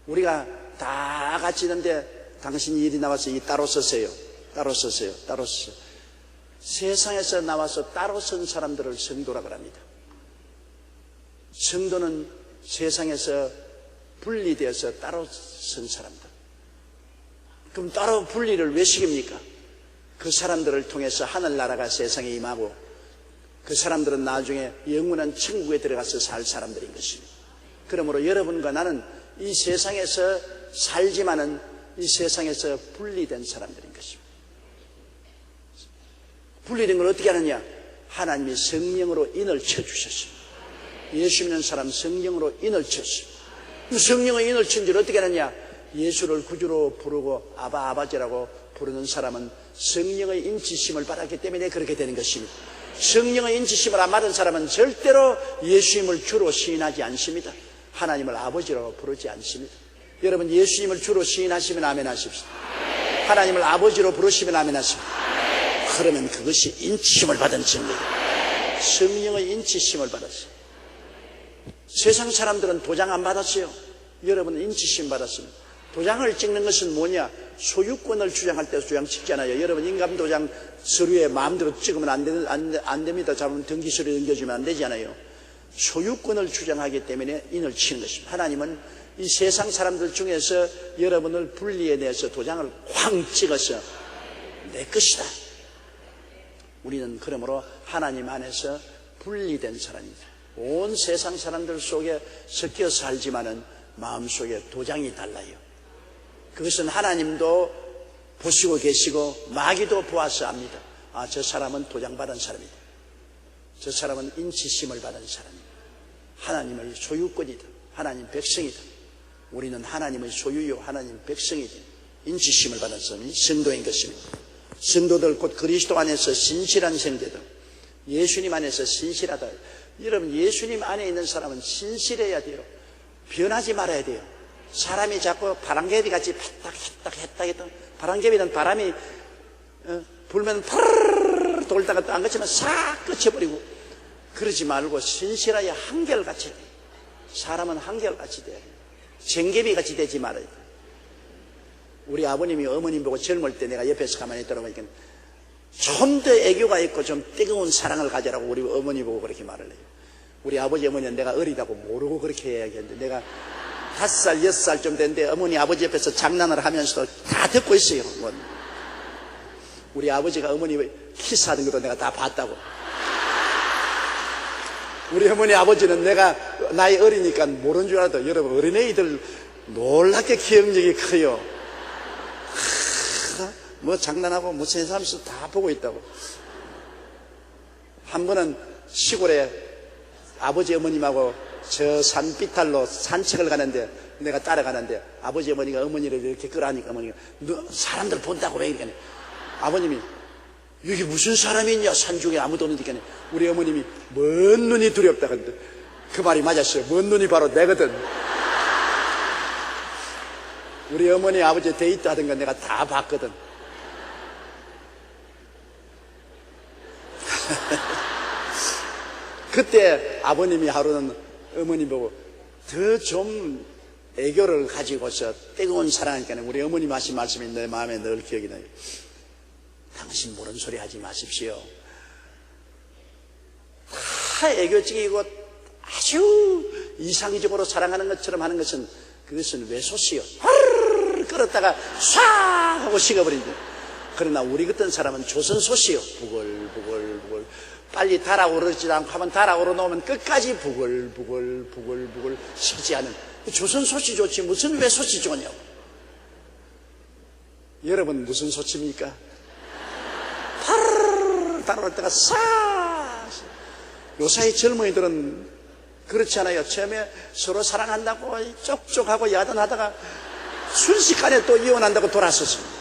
우리가 다 같이 있는데 당신이 일이 나와서 따로 서세요. 따로 서세요. 따로 서세요. 세상에서 나와서 따로 선 사람들을 성도라고 합니다. 성도는 세상에서 분리되어서 따로 선 사람들. 그럼 따로 분리를 왜 시킵니까? 그 사람들을 통해서 하늘나라가 세상에 임하고 그 사람들은 나중에 영원한 천국에 들어가서 살 사람들인 것입니다. 그러므로 여러분과 나는 이 세상에서 살지만은 이 세상에서 분리된 사람들인 것입니다. 분리된 걸 어떻게 하느냐? 하나님이 성령으로 인을 쳐주셨습니다. 예수 믿는 사람 성령으로 인을 쳤습니다. 성령의 인을 친 줄 어떻게 하느냐? 예수를 구주로 부르고 아바 아버지라고 부르는 사람은 성령의 인치심을 받았기 때문에 그렇게 되는 것입니다. 성령의 인치심을 안 받은 사람은 절대로 예수님을 주로 시인하지 않습니다. 하나님을 아버지라고 부르지 않습니다. 여러분 예수님을 주로 시인하시면 아멘 하십시오. 하나님을 아버지로 부르시면 아멘 하십시오. 그러면 그것이 인치심을 받은 증거예요. 성령의 인치심을 받았어요. 세상 사람들은 도장 안 받았어요. 여러분은 인치심 받았습니다. 도장을 찍는 것은 뭐냐? 소유권을 주장할 때 도장 찍잖아요. 여러분 인감 도장 서류에 마음대로 찍으면 안 됩니다. 잡으면 등기 서류 넘겨주면 안 되잖아요. 소유권을 주장하기 때문에 인을 치는 것입니다. 하나님은 이 세상 사람들 중에서 여러분을 분리해내서 도장을 쾅 찍어서 내 것이다. 우리는 그러므로 하나님 안에서 분리된 사람입니다. 온 세상 사람들 속에 섞여 살지만은 마음속에 도장이 달라요. 그것은 하나님도 보시고 계시고 마귀도 보아서 압니다. 아, 저 사람은 도장받은 사람이다. 저 사람은 인치심을 받은 사람이다. 하나님의 소유권이다. 하나님 백성이다. 우리는 하나님의 소유요 하나님 백성이다. 인치심을 받은 사람이 성도인 것입니다. 성도들 곧 그리스도 안에서 신실한 형제들. 예수님 안에서 신실하다. 여러분 예수님 안에 있는 사람은 신실해야 돼요. 변하지 말아야 돼요. 사람이 자꾸 바람개비 같이 했다 바람개비는 바람이 불면 파르르 돌다가 또 안 그치면 싹 끝쳐버리고 그러지 말고 신실하여 한결같이 돼. 사람은 한결같이 돼요. 쟁개비 같이 되지 말아야 돼. 우리 아버님이 어머님 보고 젊을 때 내가 옆에서 가만히 있더라고 보니까 좀 더 애교가 있고 좀 뜨거운 사랑을 가져라고 우리 어머니 보고 그렇게 말을 해요. 우리 아버지 어머니는 내가 어리다고 모르고 그렇게 이야기했는데 내가 5살, 6살 좀 됐는데 어머니 아버지 옆에서 장난을 하면서도 다 듣고 있어요. 우리 아버지가 어머니 키스하는 것도 내가 다 봤다고. 우리 어머니 아버지는 내가 나이 어리니까 모르는 줄 알아도 여러분 어린애들 놀랍게 기억력이 커요. 뭐 장난하고 무슨 해서하면서 다 보고 있다고. 한 번은 시골에 아버지 어머님하고 저 산비탈로 산책을 가는데 내가 따라가는데 아버지 어머니가 어머니를 이렇게 끌어안으니까 어머니가 사람들 본다고 왜 이러니까 아버님이 여기 무슨 사람이 있냐 산중에 아무도 없는데 우리 어머님이 먼 눈이 두렵다 그랬는데 그 말이 맞았어요. 먼 눈이 바로 내거든. 우리 어머니 아버지 데이트 하던 건 내가 다 봤거든. 그때 아버님이 하루는 어머니 보고 더 좀 애교를 가지고서 뜨거운 사랑하니까 우리 어머님 하신 말씀이 내 마음에 늘 기억이 나요. 당신 모르는 소리 하지 마십시오. 다 애교적이고 아주 이상적으로 사랑하는 것처럼 하는 것은 그것은 외소시요. 화르르 끌었다가 쏴 하고 식어버린다. 그러나 우리 같은 사람은 조선소시요. 부글부글 빨리 달아오르지 않고 하면 달아오르 놓으면 끝까지 부글 식지 않은 조선소시 좋지 무슨 외소시 좋냐고. 여러분 무슨 소치입니까? 파르르 달아올 때가 싹. 요사이 젊은이들은 그렇지 않아요. 처음에 서로 사랑한다고 쪽쪽하고 야단하다가 순식간에 또 이혼한다고 돌아섰습니다.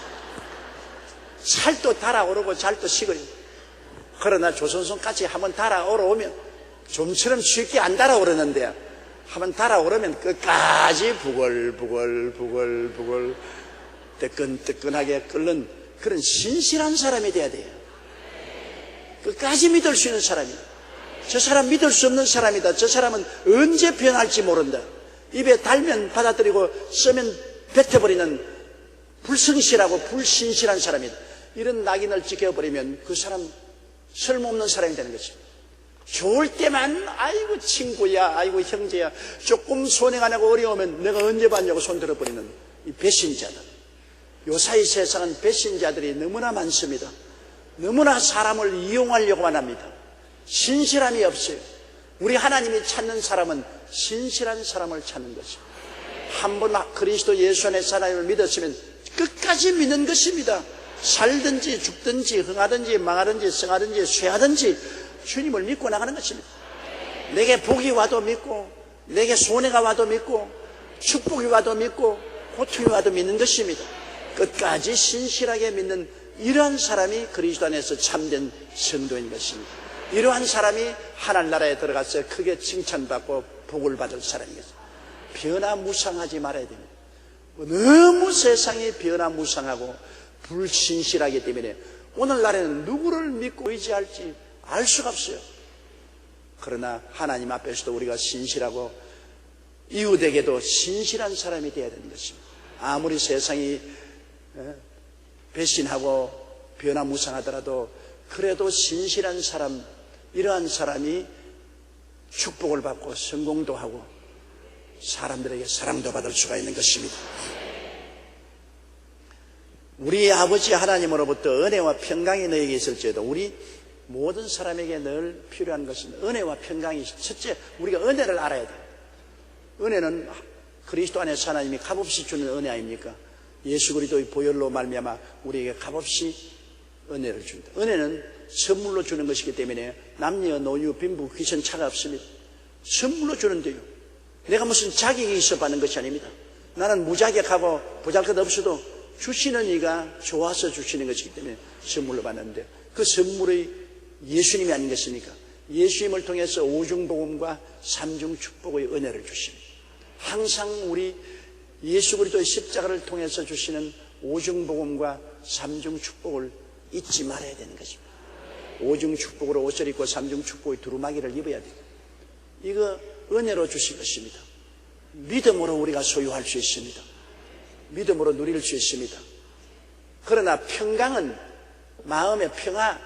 살도 달아오르고 잘도 식어요. 그러나 조선소까지 한번 달아오르면 좀처럼 쉽게 안 달아오르는데 한번 달아오르면 끝까지 부글부글 뜨끈뜨끈하게 끓는 그런 신실한 사람이 돼야 돼요. 끝까지 믿을 수 있는 사람이에요. 저 사람 믿을 수 없는 사람이다. 저 사람은 언제 변할지 모른다. 입에 달면 받아들이고 쓰면 뱉어버리는 불성실하고 불신실한 사람이다. 이런 낙인을 찍혀버리면 그 사람 쓸모없는 사람이 되는 것입니다. 좋을 때만 아이고 친구야, 아이고 형제야, 조금 손해가 나고 어려우면 내가 언제 봤냐고 손들어버리는 이 배신자들. 요사이 세상은 배신자들이 너무나 많습니다. 너무나 사람을 이용하려고만 합니다. 신실함이 없어요. 우리 하나님이 찾는 사람은 신실한 사람을 찾는 것입니다. 한번 그리스도 예수 안에서 하나님을 믿었으면 끝까지 믿는 것입니다. 살든지 죽든지 흥하든지 망하든지 성하든지 쇠하든지 주님을 믿고 나가는 것입니다. 내게 복이 와도 믿고 내게 손해가 와도 믿고 축복이 와도 믿고 고통이 와도 믿는 것입니다. 끝까지 신실하게 믿는 이러한 사람이 그리스도 안에서 참된 성도인 것입니다. 이러한 사람이 하늘나라에 들어가서 크게 칭찬받고 복을 받을 사람인 것입니다. 변화무쌍하지 말아야 됩니다. 너무 세상이 변화무쌍하고 불신실하기 때문에 오늘날에는 누구를 믿고 의지할지 알 수가 없어요. 그러나 하나님 앞에서도 우리가 신실하고 이웃에게도 신실한 사람이 되어야 되는 것입니다. 아무리 세상이 배신하고 변화무쌍하더라도 그래도 신실한 사람, 이러한 사람이 축복을 받고 성공도 하고 사람들에게 사랑도 받을 수가 있는 것입니다. 우리 아버지 하나님으로부터 은혜와 평강이 너에게 있을지어도 우리 모든 사람에게 늘 필요한 것은 은혜와 평강이. 첫째, 우리가 은혜를 알아야 돼요. 은혜는 그리스도 안에서 하나님이 값없이 주는 은혜 아닙니까? 예수 그리스도의 보혈로 말미암아 우리에게 값없이 은혜를 준다. 은혜는 선물로 주는 것이기 때문에 남녀 노유 빈부 귀천 차가 없습니다. 선물로 주는데요. 내가 무슨 자격이 있어 받는 것이 아닙니다. 나는 무자격하고 보잘것 없어도 주시는 이가 좋아서 주시는 것이기 때문에 선물로 받는데 그 선물의 예수님이 아니겠습니까? 예수님을 통해서 오중복음과 삼중축복의 은혜를 주십니다. 항상 우리 예수 그리스도의 십자가를 통해서 주시는 오중복음과 삼중축복을 잊지 말아야 되는 것입니다. 오중축복으로 옷을 입고 삼중축복의 두루마기를 입어야 돼요. 이거 은혜로 주신 것입니다. 믿음으로 우리가 소유할 수 있습니다. 믿음으로 누릴 수 있습니다. 그러나 평강은 마음의 평화,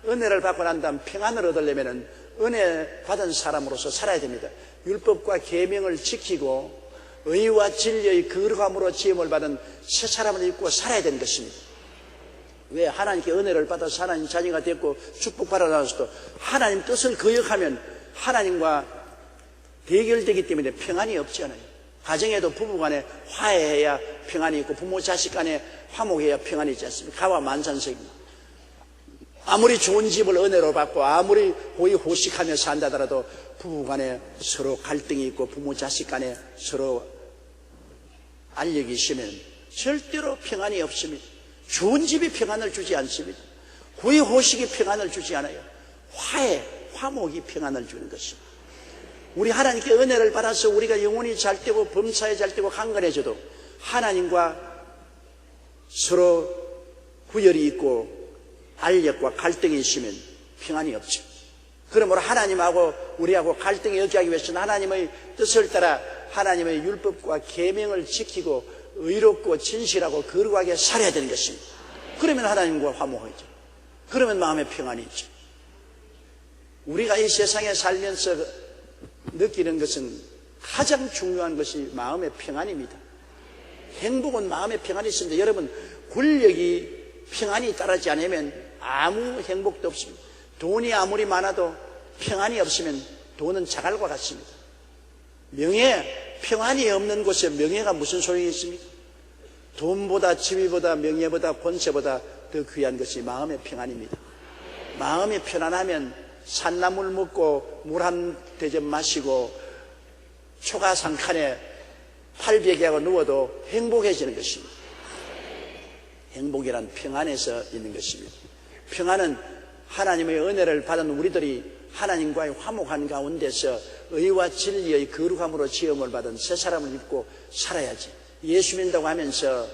은혜를 받고 난 다음 평안을 얻으려면 은혜 받은 사람으로서 살아야 됩니다. 율법과 계명을 지키고 의와 진리의 거룩함으로 지음을 받은 새 사람을 입고 살아야 되는 것입니다. 왜? 하나님께 은혜를 받아서 하나님 자녀가 됐고 축복받아 나서도 하나님 뜻을 거역하면 하나님과 대결되기 때문에 평안이 없지 않아요. 가정에도 부부간에 화해해야 평안이 있고 부모 자식 간에 화목해야 평안이 있지 않습니까? 가와 만찬석입니다. 아무리 좋은 집을 은혜로 받고 아무리 호의호식하며 산다더라도 부부간에 서로 갈등이 있고 부모 자식 간에 서로 알력이 있으면 절대로 평안이 없습니다. 좋은 집이 평안을 주지 않습니다. 호의호식이 평안을 주지 않아요. 화해, 화목이 평안을 주는 것입니다. 우리 하나님께 은혜를 받아서 우리가 영혼이 잘 되고 범사에 잘 되고 강건해져도 하나님과 서로 구열이 있고 알력과 갈등이 있으면 평안이 없죠. 그러므로 하나님하고 우리하고 갈등이 없게 하기 위해서는 하나님의 뜻을 따라 하나님의 율법과 계명을 지키고 의롭고 진실하고 거룩하게 살아야 되는 것입니다. 그러면 하나님과 화목하죠. 그러면 마음의 평안이 있죠. 우리가 이 세상에 살면서 느끼는 것은 가장 중요한 것이 마음의 평안입니다. 행복은 마음의 평안이 있습니다. 여러분, 권력이 평안이 따르지 않으면 아무 행복도 없습니다. 돈이 아무리 많아도 평안이 없으면 돈은 자갈과 같습니다. 평안이 없는 곳에 명예가 무슨 소용이 있습니까? 돈보다 지위보다 명예보다 권세보다 더 귀한 것이 마음의 평안입니다. 마음이 편안하면 산나물 먹고 물 한 대접 마시고 초가상칸에 팔베개하고 누워도 행복해지는 것입니다. 행복이란 평안에서 있는 것입니다. 평안은 하나님의 은혜를 받은 우리들이 하나님과의 화목한 가운데서 의와 진리의 거룩함으로 지음을 받은 새 사람을 입고 살아야지. 예수 믿는다고 하면서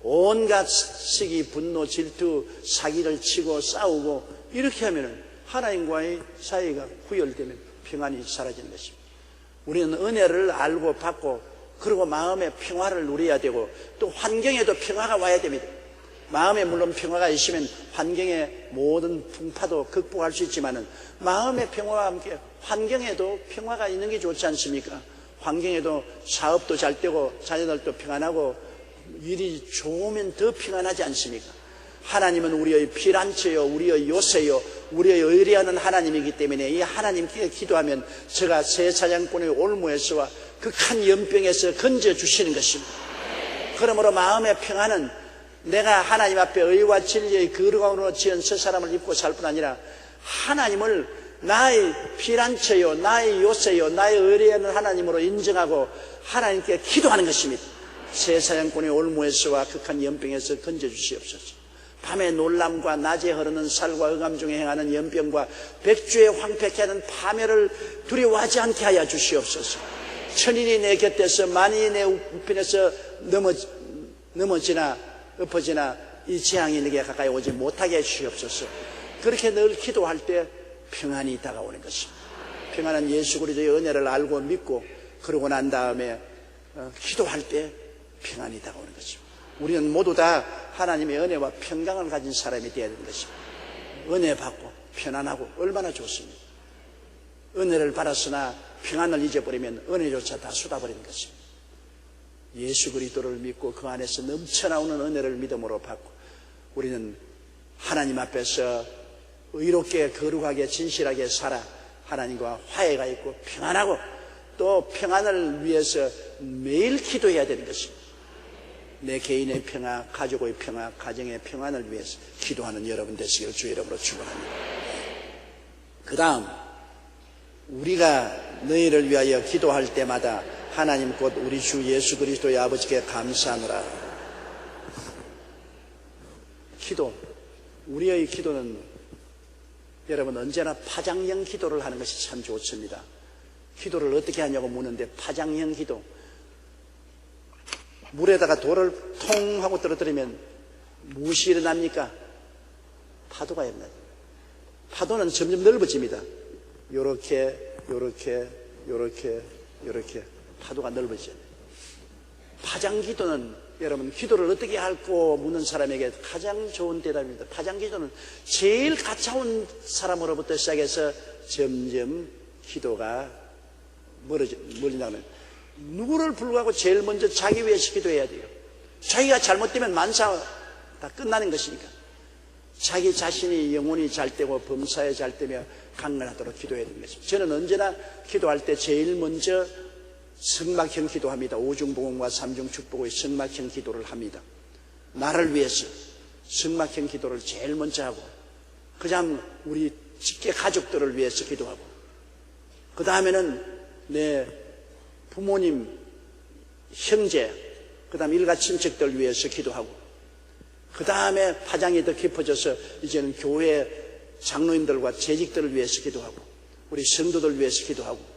온갖 시기, 분노, 질투, 사기를 치고 싸우고 이렇게 하면 하나님과의 사이가 후열되면 평안이 사라지는 것입니다. 우리는 은혜를 알고 받고 그리고 마음의 평화를 누려야 되고 또 환경에도 평화가 와야 됩니다. 마음에 물론 평화가 있으면 환경의 모든 풍파도 극복할 수 있지만은 마음의 평화와 함께 환경에도 평화가 있는 게 좋지 않습니까? 환경에도 사업도 잘 되고 자녀들도 평안하고 일이 좋으면 더 평안하지 않습니까? 하나님은 우리의 피란처요, 우리의 요새요, 우리의 의뢰하는 하나님이기 때문에 이 하나님께 기도하면 제가 새 사냥꾼의 올무에서와 극한 연병에서 건져주시는 것입니다. 그러므로 마음의 평안은 내가 하나님 앞에 의와 진리의 거룩함으로 지은 새 사람을 입고 살 뿐 아니라 하나님을 나의 피란처요, 나의 요새요, 나의 의뢰하는 하나님으로 인정하고 하나님께 기도하는 것입니다. 새 사냥꾼의 올무에서와 극한 연병에서 건져주시옵소서. 밤의 놀람과 낮에 흐르는 살과 흑암 중에 행하는 연병과 백주에 황폐케 하는 파멸을 두려워하지 않게 하여 주시옵소서. 천인이 내 곁에서 만인이 내 우편에서 넘어지나 엎어지나 이 재앙이 내게 가까이 오지 못하게 해주시옵소서. 그렇게 늘 기도할 때 평안이 다가오는 것입니다. 평안은 예수 그리스도의 은혜를 알고 믿고 그러고 난 다음에 기도할 때 평안이 다가오는 것입니다. 우리는 모두 다 하나님의 은혜와 평강을 가진 사람이 되어야 되는 것입니다. 은혜 받고 편안하고 얼마나 좋습니다. 은혜를 받았으나 평안을 잊어버리면 은혜조차 다 쏟아버리는 것입니다. 예수 그리스도를 믿고 그 안에서 넘쳐나오는 은혜를 믿음으로 받고 우리는 하나님 앞에서 의롭게 거룩하게 진실하게 살아 하나님과 화해가 있고 평안하고 또 평안을 위해서 매일 기도해야 되는 것입니다. 내 개인의 평화, 가족의 평화, 가정의 평안을 위해서 기도하는 여러분 되시기를 주의 이름으로 축원합니다. 그 다음 우리가 너희를 위하여 기도할 때마다 하나님 곧 우리 주 예수 그리스도의 아버지께 감사하노라. 기도, 우리의 기도는 여러분 언제나 파장형 기도를 하는 것이 참 좋습니다. 기도를 어떻게 하냐고 묻는데 파장형 기도, 물에다가 돌을 통 하고 떨어뜨리면 무엇이 일어납니까? 파도가 일어나요. 파도는 점점 넓어집니다. 요렇게 파도가 넓어져요. 파장기도는 여러분 기도를 어떻게 할고 묻는 사람에게 가장 좋은 대답입니다. 파장기도는 제일 가까운 사람으로부터 시작해서 점점 기도가 멀리 나가는, 누구를 불구하고 제일 먼저 자기 위해서 기도해야 돼요. 자기가 잘못되면 만사 다 끝나는 것이니까 자기 자신이 영혼이 잘 되고 범사에 잘 되며 강건하도록 기도해야 되는 것입니다. 저는 언제나 기도할 때 제일 먼저 성막형 기도합니다. 오중복음과 삼중축복의 성막형 기도를 합니다. 나를 위해서 성막형 기도를 제일 먼저 하고 그 다음 우리 직계 가족들을 위해서 기도하고 그 다음에는 내 부모님, 형제, 그 다음 일가 친척들 위해서 기도하고 그 다음에 파장이 더 깊어져서 이제는 교회 장로님들과 재직들을 위해서 기도하고 우리 성도들 위해서 기도하고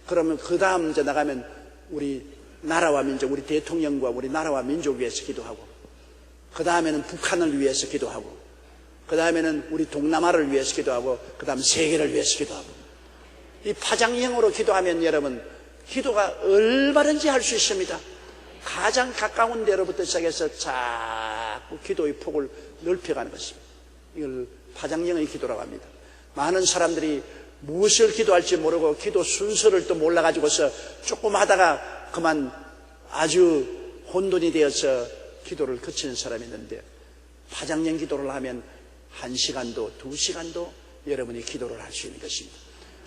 그러면 그 다음 이제 나가면 우리 나라와 민족, 우리 대통령과 우리 나라와 민족 위해서 기도하고 그 다음에는 북한을 위해서 기도하고 그 다음에는 우리 동남아를 위해서 기도하고 그 다음 세계를 위해서 기도하고 이 파장형으로 기도하면 여러분 기도가 얼마든지 할 수 있습니다. 가장 가까운 데로부터 시작해서 자꾸 기도의 폭을 넓혀가는 것입니다. 이걸 파장령의 기도라고 합니다. 많은 사람들이 무엇을 기도할지 모르고 기도 순서를 또 몰라가지고서 조금 하다가 그만 아주 혼돈이 되어서 기도를 그치는 사람이 있는데, 파장령 기도를 하면 1시간도 2시간도 여러분이 기도를 할 수 있는 것입니다.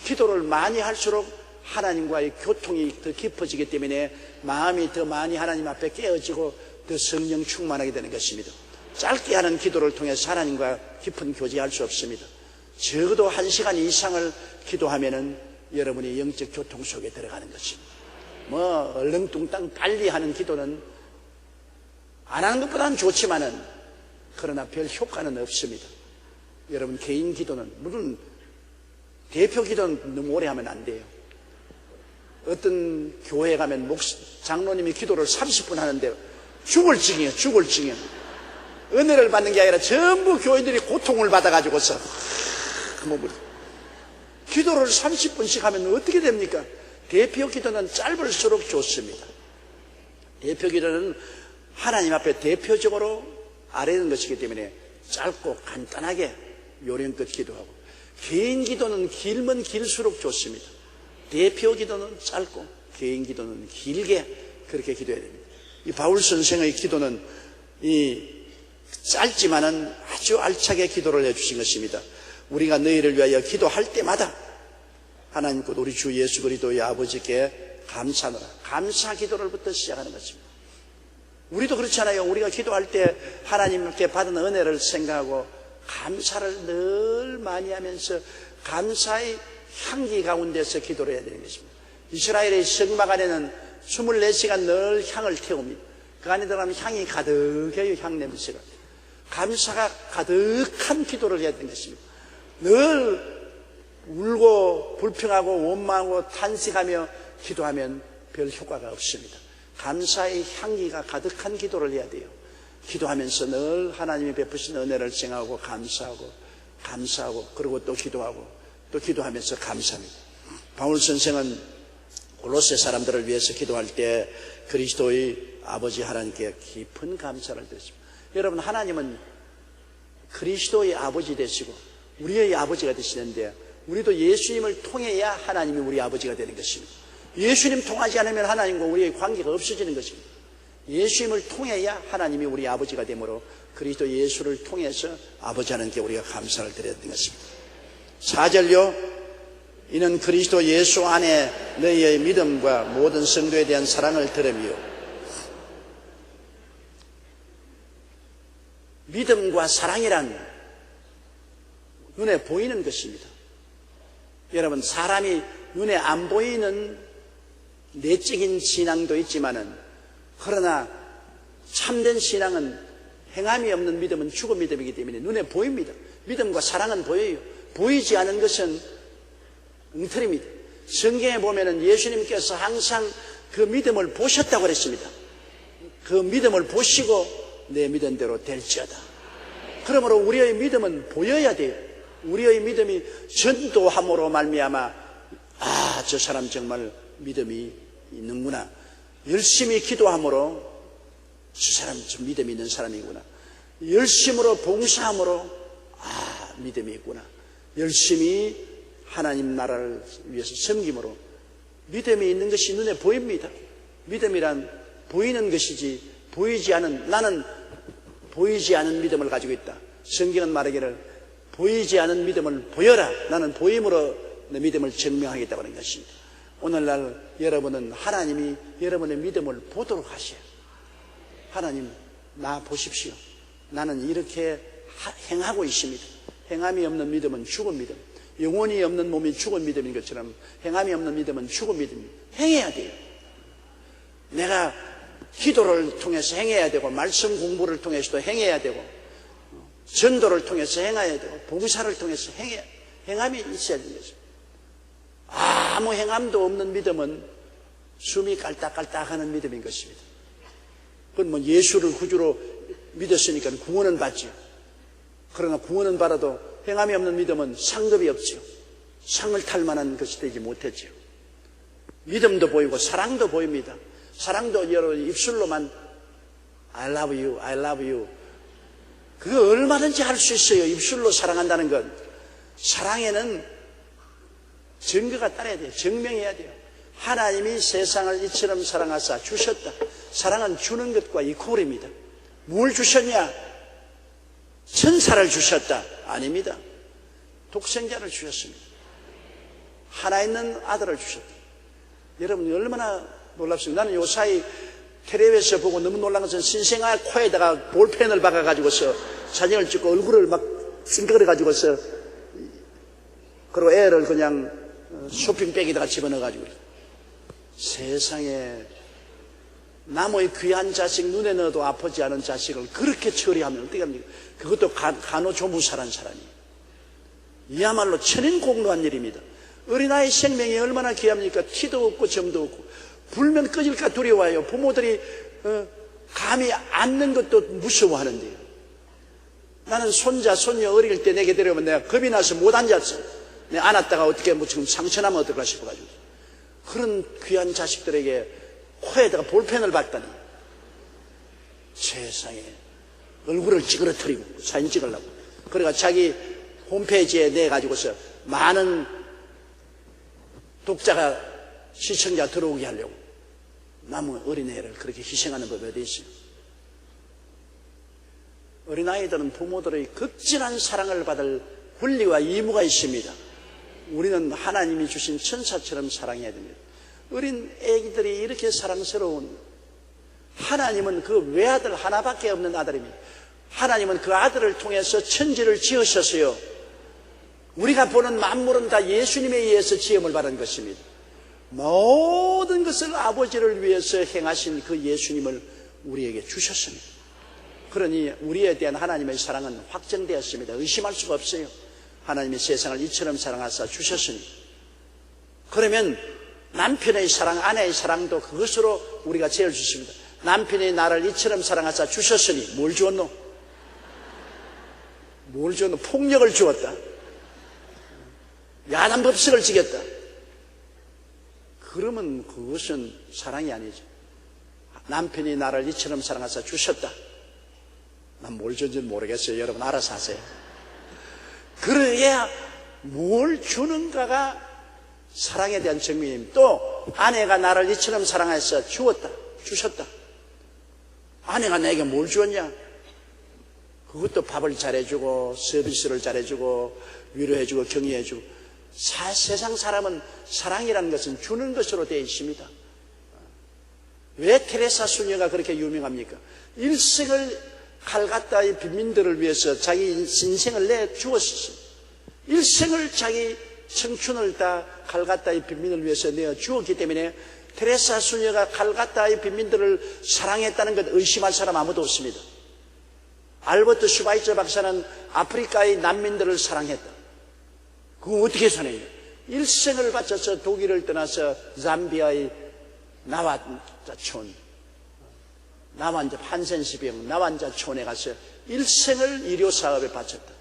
기도를 많이 할수록 하나님과의 교통이 더 깊어지기 때문에 마음이 더 많이 하나님 앞에 깨어지고 더 성령 충만하게 되는 것입니다. 짧게 하는 기도를 통해서 하나님과 깊은 교제할 수 없습니다. 적어도 1시간 이상을 기도하면은 여러분이 영적 교통 속에 들어가는 것입니다. 얼렁뚱땅 빨리 하는 기도는 안 하는 것보다는 좋지만은 그러나 별 효과는 없습니다. 여러분 개인 기도는, 물론 대표 기도는 너무 오래 하면 안 돼요. 어떤 교회에 가면 장로님이 기도를 30분 하는데 죽을 지경이에요. 죽을 지경. 은혜를 받는 게 아니라 전부 교인들이 고통을 받아가지고서 기도를 30분씩 하면 어떻게 됩니까? 대표 기도는 짧을수록 좋습니다. 대표 기도는 하나님 앞에 대표적으로 아뢰는 것이기 때문에 짧고 간단하게 요령껏 기도하고, 개인 기도는 길면 길수록 좋습니다. 대표 기도는 짧고 개인 기도는 길게 그렇게 기도해야 됩니다. 이 바울 선생의 기도는 이 짧지만은 아주 알차게 기도를 해주신 것입니다. 우리가 너희를 위하여 기도할 때마다 하나님 곧 우리 주 예수 그리스도의 아버지께 감사하노라. 감사 기도를부터 시작하는 것입니다. 우리도 그렇잖아요. 우리가 기도할 때 하나님께 받은 은혜를 생각하고 감사를 늘 많이 하면서 감사의 향기 가운데서 기도를 해야 되는 것입니다. 이스라엘의 성막 안에는 24시간 늘 향을 태웁니다. 그 안에 들어가면 향이 가득해요. 향 냄새가. 감사가 가득한 기도를 해야 되는 것입니다. 늘 울고 불평하고 원망하고 탄식하며 기도하면 별 효과가 없습니다. 감사의 향기가 가득한 기도를 해야 돼요. 기도하면서 늘 하나님이 베푸신 은혜를 생각하고 감사하고 그리고 또 기도하고 또 기도하면서 감사합니다. 바울 선생은 골로새 사람들을 위해서 기도할 때 그리스도의 아버지 하나님께 깊은 감사를 드렸습니다. 여러분, 하나님은 그리스도의 아버지 되시고 우리의 아버지가 되시는데, 우리도 예수님을 통해야 하나님이 우리 아버지가 되는 것입니다. 예수님 통하지 않으면 하나님과 우리의 관계가 없어지는 것입니다. 예수님을 통해야 하나님이 우리 아버지가 되므로 그리스도 예수를 통해서 아버지 하나님께 우리가 감사를 드려야 되는 것입니다. 4절요. 이는 그리스도 예수 안에 너희의 믿음과 모든 성도에 대한 사랑을 들으며, 믿음과 사랑이란 눈에 보이는 것입니다. 여러분, 사람이 눈에 안 보이는 내적인 신앙도 있지만은, 그러나 참된 신앙은 행함이 없는 믿음은 죽은 믿음이기 때문에 눈에 보입니다. 믿음과 사랑은 보여요. 보이지 않은 것은 엉터리입니다. 성경에 보면은 예수님께서 항상 그 믿음을 보셨다고 그랬습니다. 그 믿음을 보시고 내 믿음대로 될지어다. 그러므로 우리의 믿음은 보여야 돼요. 우리의 믿음이 전도함으로 말미암아, 저 사람 정말 믿음이 있는구나. 열심히 기도함으로 저 사람 좀 믿음이 있는 사람이구나. 열심으로 봉사함으로 믿음이 있구나. 열심히 하나님 나라를 위해서 섬김으로 믿음이 있는 것이 눈에 보입니다. 믿음이란 보이는 것이지, 보이지 않은, 나는 보이지 않은 믿음을 가지고 있다. 성경은 말하기를 보이지 않은 믿음을 보여라. 나는 보임으로 내 믿음을 증명하겠다고 하는 것입니다. 오늘날 여러분은 하나님이 여러분의 믿음을 보도록 하셔요. 하나님, 나 보십시오. 나는 이렇게 행하고 있습니다. 행함이 없는 믿음은 죽은 믿음. 영혼이 없는 몸이 죽은 믿음인 것처럼 행함이 없는 믿음은 죽은 믿음입니다. 행해야 돼요. 내가 기도를 통해서 행해야 되고, 말씀 공부를 통해서도 행해야 되고, 전도를 통해서 행해야 되고, 봉사를 통해서 행함이 있어야 되는 거죠. 아무 행함도 없는 믿음은 숨이 깔딱깔딱하는 믿음인 것입니다. 그건 예수를 구주로 믿었으니까 구원은 받죠. 그러나 구원은 받아도 행함이 없는 믿음은 상급이 없죠. 상을 탈 만한 것이 되지 못했죠. 믿음도 보이고 사랑도 보입니다. 사랑도 여러분 입술로만 I love you, I love you. 그거 얼마든지 할 수 있어요. 입술로 사랑한다는 건. 사랑에는 증거가 따라야 돼요. 증명해야 돼요. 하나님이 세상을 이처럼 사랑하사 주셨다. 사랑은 주는 것과 이퀄입니다. 뭘 주셨냐? 천사를 주셨다. 아닙니다. 독생자를 주셨습니다. 하나 있는 아들을 주셨다. 여러분 얼마나 놀랍습니까? 나는 요 사이 텔레비에서 보고 너무 놀란 것은 신생아 코에다가 볼펜을 박아가지고서 사진을 찍고 얼굴을 막 찡그려가지고서 그리고 애를 그냥 쇼핑백에다가 집어넣어가지고 세상에 남의 귀한 자식 눈에 넣어도 아프지 않은 자식을 그렇게 처리하면 어떻게 합니까? 그것도 간호조무사란 사람이 이야말로 천인공노한 일입니다. 어린아이 생명이 얼마나 귀합니까? 티도 없고 점도 없고 불면 꺼질까 두려워요. 부모들이 감히 안는 것도 무서워하는데요. 나는 손자 손녀 어릴 때 내게 데려오면 내가 겁이 나서 못 앉았어. 내가 안았다가 어떻게 뭐 지금 상처나면 어떨까 싶어가지고 그런 귀한 자식들에게 코에다가 볼펜을 박다니 세상에 얼굴을 찌그러뜨리고 사진 찍으려고 그러니까 자기 홈페이지에 내가지고서 많은 독자가 시청자 들어오게 하려고 남은 어린애를 그렇게 희생하는 법이 어디 있어요? 어린아이들은 부모들의 극진한 사랑을 받을 권리와 의무가 있습니다. 우리는 하나님이 주신 천사처럼 사랑해야 됩니다. 어린 애기들이 이렇게 사랑스러운 하나님은 그 외아들 하나밖에 없는 아들입니다. 하나님은 그 아들을 통해서 천지를 지으셨어요. 우리가 보는 만물은 다 예수님에 의해서 지음을 받은 것입니다. 모든 것을 아버지를 위해서 행하신 그 예수님을 우리에게 주셨습니다. 그러니 우리에 대한 하나님의 사랑은 확정되었습니다. 의심할 수가 없어요. 하나님이 세상을 이처럼 사랑하사 주셨으니. 그러면 남편의 사랑, 아내의 사랑도 그것으로 우리가 제일 주십니다. 남편이 나를 이처럼 사랑하사 주셨으니 뭘 주었노? 뭘 주었노? 폭력을 주었다. 야단법석을 지겠다. 그러면 그것은 사랑이 아니죠. 남편이 나를 이처럼 사랑하사 주셨다. 난 뭘 줬는지 모르겠어요. 여러분 알아서 하세요. 그래야 뭘 주는가가 사랑에 대한 증명입니다. 또 아내가 나를 이처럼 사랑해서 주셨다. 아내가 내게 뭘 주었냐? 그것도 밥을 잘해주고 서비스를 잘해주고 위로해주고 격려해주고. 세상 사람은 사랑이라는 것은 주는 것으로 되어 있습니다. 왜 테레사 수녀가 그렇게 유명합니까? 일생을 칼같다의 빈민들을 위해서 자기 인생을 내주었어요. 일생을 자기 청춘을 다 칼같다의 빈민을 위해서 내어주었기 때문에 테레사 수녀가 칼같다의 빈민들을 사랑했다는 것 의심할 사람 아무도 없습니다. 알버트 슈바이처 박사는 아프리카의 난민들을 사랑했다. 그거 어떻게 사네요? 일생을 바쳐서 독일을 떠나서 잠비아의 나완자촌, 한센시병 나완자촌에 가서 일생을 의료사업에 바쳤다.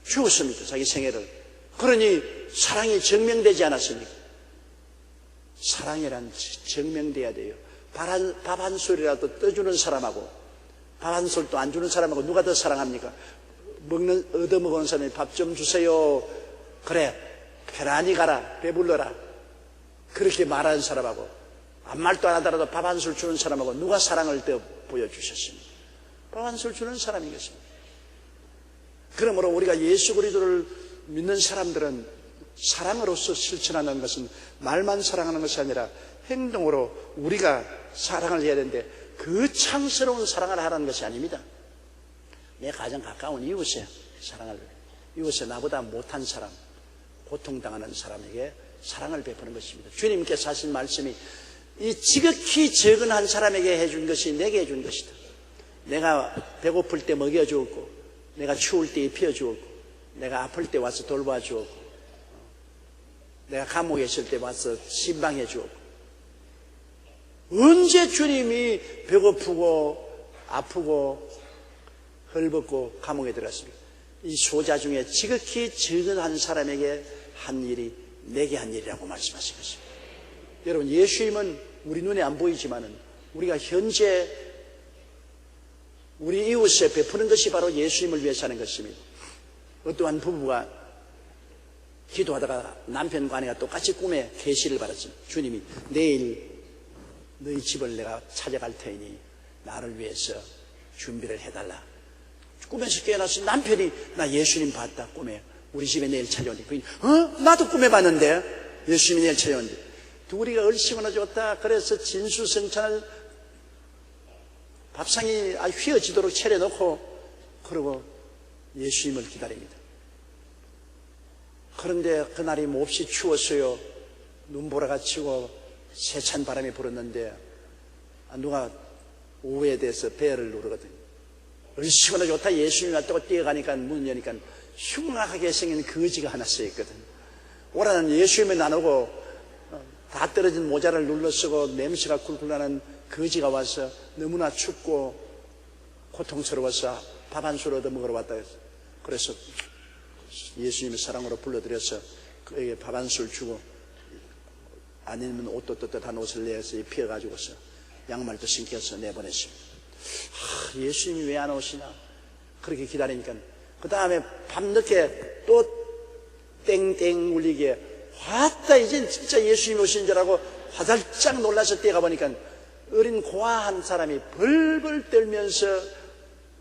주었습니다. 자기 생애를. 그러니 사랑이 증명되지 않았습니까? 사랑이란 증명돼야 돼요. 밥 한 술이라도 떠주는 사람하고 밥 한 술도 안 주는 사람하고 누가 더 사랑합니까? 얻어먹는 사람이 밥 좀 주세요. 그래, 편안히 가라, 배불러라. 그렇게 말하는 사람하고 아무 말도 안 하더라도 밥 한 술 주는 사람하고 누가 사랑을 더 보여주셨습니까? 밥 한 술 주는 사람이겠습니다. 그러므로 우리가 예수 그리스도를 믿는 사람들은 사랑으로서 실천하는 것은 말만 사랑하는 것이 아니라 행동으로 우리가 사랑을 해야 되는데 그 창스러운 사랑을 하라는 것이 아닙니다. 내 가장 가까운 이웃에 사랑을, 이웃에 나보다 못한 사람, 고통당하는 사람에게 사랑을 베푸는 것입니다. 주님께서 하신 말씀이 이 지극히 적은 한 사람에게 해준 것이 내게 해준 것이다. 내가 배고플 때 먹여주었고, 내가 추울 때 입혀주었고, 내가 아플 때 와서 돌봐주었고, 내가 감옥에 있을 때 와서 신방해 주었고, 언제 주님이 배고프고 아프고 헐벗고 감옥에 들어갔습니까? 이 소자 중에 지극히 적은 한 사람에게 한 일이 내게 한 일이라고 말씀하신 것입니다. 여러분, 예수님은 우리 눈에 안 보이지만은 우리가 현재 우리 이웃에 베푸는 것이 바로 예수님을 위해 사는 것입니다. 어떠한 부부가 기도하다가 남편과 아내가 똑같이 꿈에 계시를 받았습니다. 주님이 내일 너희 집을 내가 찾아갈 테니 나를 위해서 준비를 해달라. 꿈에서 깨어나서 남편이 나 예수님 봤다 꿈에. 우리 집에 내일 찾아오니 나도 꿈에 봤는데 예수님이 내일 찾아오는데 둘이가 얼씨구나 좋다. 그래서 진수성찬을 밥상이 아주 휘어지도록 차려놓고 그러고 예수님을 기다립니다. 그런데 그날이 몹시 추웠어요. 눈보라가 치고 세찬 바람이 불었는데 누가 오후에 대해서 배를 누르거든요. 얼씨구나 좋다. 예수님이 왔다고 뛰어가니까 문 여니까 흉악하게 생긴 거지가 하나 써있거든. 오라는 예수님이 나누고 다 떨어진 모자를 눌러 쓰고 냄새가 굴굴 나는 거지가 와서 너무나 춥고 고통스러워서 밥 한 술 얻어 먹으러 왔다 했어. 그래서 예수님의 사랑으로 불러들여서 그에게 밥 한 술 주고 아니면 옷도 떳떳한 옷을 내서 입혀가지고서 양말도 신겨서 내보냈습니다. 예수님이 왜 안 오시나 그렇게 기다리니까 그 다음에 밤늦게 또 땡땡 울리게 왔다 이제 진짜 예수님이 오신 줄 알고 화들짝 놀라서 뛰어가보니까 어린 고아 한 사람이 벌벌 떨면서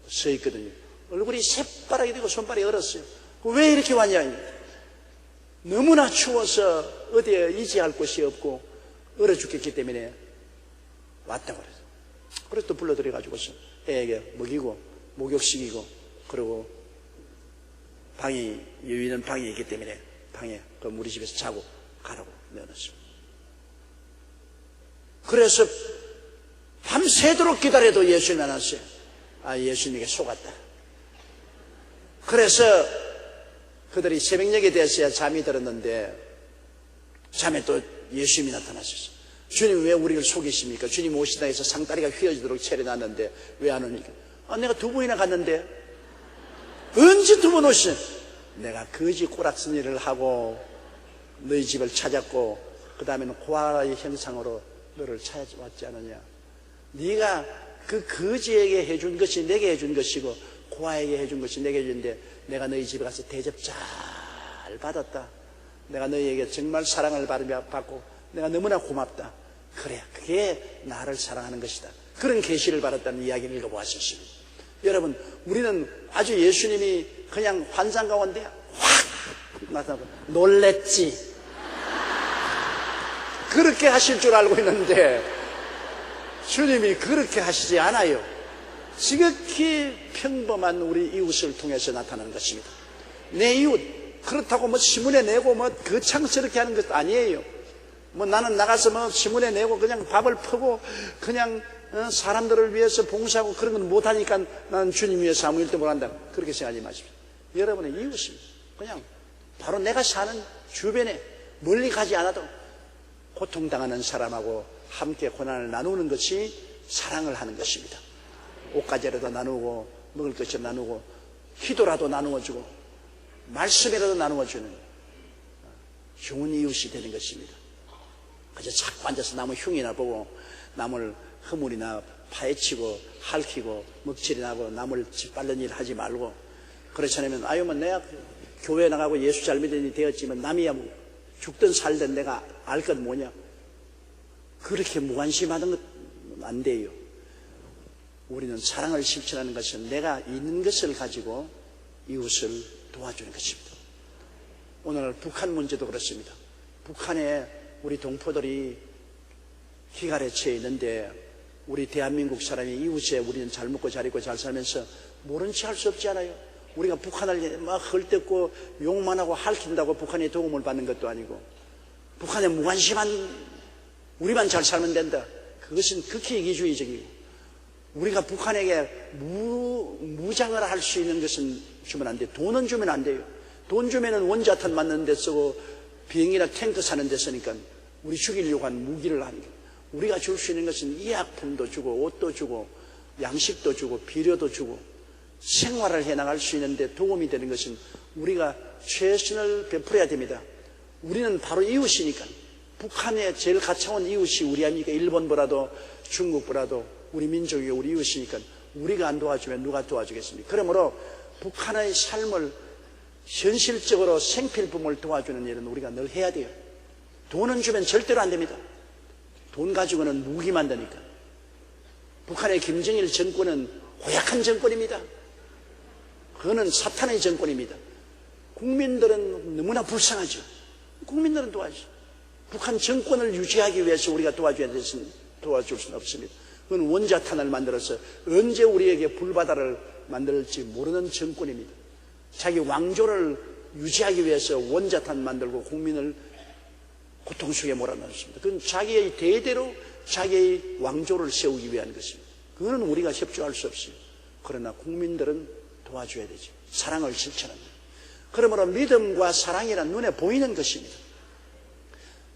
서 있거든요. 얼굴이 새파랗게 되고 손발이 얼었어요. 왜 이렇게 왔냐? 너무나 추워서 어디에 의지할 곳이 없고 얼어 죽겠기 때문에 왔다고 그랬어요. 그래서 또 불러들여가지고서 애에게 먹이고 목욕시키고 그리고 방이 여유 있는 방이 있기 때문에 방에 그 우리 집에서 자고 가라고 내어놨습니다. 그래서 밤새도록 기다려도 예수님이 안 왔어요. 예수님에게 속았다. 그래서 그들이 새벽녘에 됐어야 잠이 들었는데 잠에 또 예수님이 나타나셨어요. 주님 왜 우리를 속이십니까? 주님 오시다 해서 상다리가 휘어지도록 차려놨는데 왜 안 오니까? 내가 2번이나 갔는데 언제 2번 오시냐? 내가 거지 꼬락선 일을 하고 너희 집을 찾았고 그 다음에는 고아의 형상으로 너를 찾아왔지 않느냐? 네가 그 거지에게 해준 것이 내게 해준 것이고 고아에게 해준 것이 내게 해준데 내가 너희 집에 가서 대접 잘 받았다. 내가 너희에게 정말 사랑을 받고 내가 너무나 고맙다. 그래, 그게 나를 사랑하는 것이다. 그런 계시를 받았다는 이야기를 읽어보았습니다. 여러분, 우리는 아주 예수님이 그냥 환상 가운데 확 나타나고 놀랬지. 그렇게 하실 줄 알고 있는데 주님이 그렇게 하시지 않아요. 지극히 평범한 우리 이웃을 통해서 나타나는 것입니다. 내 이웃, 그렇다고 뭐 시문에 내고 뭐 거창스럽게 하는 것도 아니에요. 뭐 나는 나가서 뭐 시문에 내고 그냥 밥을 퍼고 그냥 사람들을 위해서 봉사하고 그런 건 못하니까 나는 주님 위해서 아무 일도 못한다. 그렇게 생각하지 마십시오. 여러분의 이웃입니다. 그냥 바로 내가 사는 주변에 멀리 가지 않아도 고통당하는 사람하고 함께 고난을 나누는 것이 사랑을 하는 것입니다. 옷가지라도 나누고 먹을 것이라도 나누고 기도라도 나누어주고 말씀이라도 나누어주는 좋은 이웃이 되는 것입니다. 그저 자꾸 앉아서 나무 흉이나 보고 남을 허물이나 파헤치고 핥히고 먹칠이 나고 남을 짓밟는 일 하지 말고 그렇지 않으면 뭐 내가 교회 나가고 예수 잘 믿으니 되었지만 남이야 뭐 죽든 살든 내가 알 것 뭐냐 그렇게 무관심하는 건 안 돼요. 우리는 사랑을 실천하는 것은 내가 있는 것을 가지고 이웃을 도와주는 것입니다. 오늘 북한 문제도 그렇습니다. 북한에 우리 동포들이 기갈에 처해 있는데 우리 대한민국 사람이 이웃에 우리는 잘 먹고 잘 입고 잘 살면서 모른 체 할 수 없지 않아요? 우리가 북한을 막 헐뜯고 욕만 하고 핥힌다고 북한의 도움을 받는 것도 아니고 북한에 무관심한 우리만 잘 살면 된다. 그것은 극히 이기주의적이고 우리가 북한에게 무장을 할 수 있는 것은 주면 안 돼요. 돈은 주면 안 돼요. 돈 주면은 원자탄 맞는 데 쓰고 비행기나 탱크 사는 데 쓰니까 우리 죽이려고 한 무기를 하는 거예요. 우리가 줄 수 있는 것은 의약품도 주고 옷도 주고 양식도 주고 비료도 주고 생활을 해나갈 수 있는데 도움이 되는 것은 우리가 최선을 베풀어야 됩니다. 우리는 바로 이웃이니까 북한에 제일 가까운 이웃이 우리 아닙니까? 일본보다도 중국보다도 우리 민족이 우리 이웃이니까 우리가 안 도와주면 누가 도와주겠습니까? 그러므로 북한의 삶을 현실적으로 생필품을 도와주는 일은 우리가 늘 해야 돼요. 돈은 주면 절대로 안 됩니다. 돈 가지고는 무기 만드니까. 북한의 김정일 정권은 고약한 정권입니다. 그거는 사탄의 정권입니다. 국민들은 너무나 불쌍하죠. 국민들은 도와주죠. 북한 정권을 유지하기 위해서 우리가 도와줄 수는 없습니다. 그건 원자탄을 만들어서 언제 우리에게 불바다를 만들지 모르는 정권입니다. 자기 왕조를 유지하기 위해서 원자탄 만들고 국민을 고통 속에 몰아넣습니다. 그건 자기의 대대로 자기의 왕조를 세우기 위한 것입니다. 그거는 우리가 협조할 수 없습니다. 그러나 국민들은 도와줘야 되죠. 사랑을 실천합니다. 그러므로 믿음과 사랑이란 눈에 보이는 것입니다.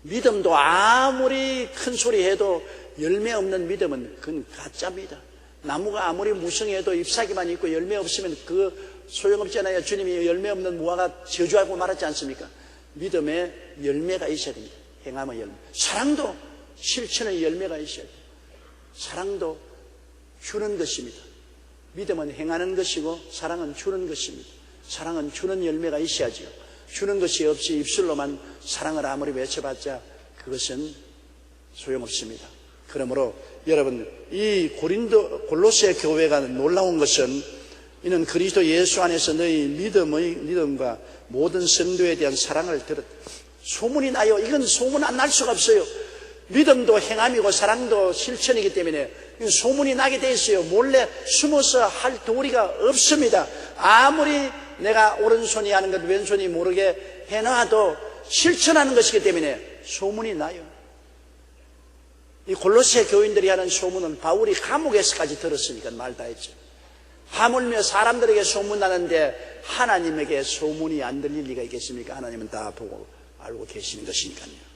믿음도 아무리 큰 소리 해도 열매 없는 믿음은 그건 가짜입니다. 나무가 아무리 무성해도 잎사귀만 있고 열매 없으면 그 소용없잖아요. 주님이 열매 없는 무화과 저주하고 말하지 않습니까? 믿음에 열매가 있어야 됩니다. 행함의 열매. 사랑도 실천의 열매가 있어야 됩니다. 사랑도 주는 것입니다. 믿음은 행하는 것이고 사랑은 주는 것입니다. 사랑은 주는 열매가 있어야죠. 주는 것이 없이 입술로만 사랑을 아무리 외쳐봤자 그것은 소용없습니다. 그러므로 여러분, 이 골로새 교회가 놀라운 것은 이는 그리스도 예수 안에서 너희 믿음과 모든 성도에 대한 사랑을 들었다. 소문이 나요. 이건 소문 안 날 수가 없어요. 믿음도 행함이고 사랑도 실천이기 때문에 소문이 나게 돼 있어요. 몰래 숨어서 할 도리가 없습니다. 아무리 내가 오른손이 하는 것 왼손이 모르게 해놔도 실천하는 것이기 때문에 소문이 나요. 이 골로새 교인들이 하는 소문은 바울이 감옥에서까지 들었으니까 말 다 했죠. 하물며 사람들에게 소문나는데 하나님에게 소문이 안 들릴 리가 있겠습니까? 하나님은 다 보고 알고 계시는 것이니까요.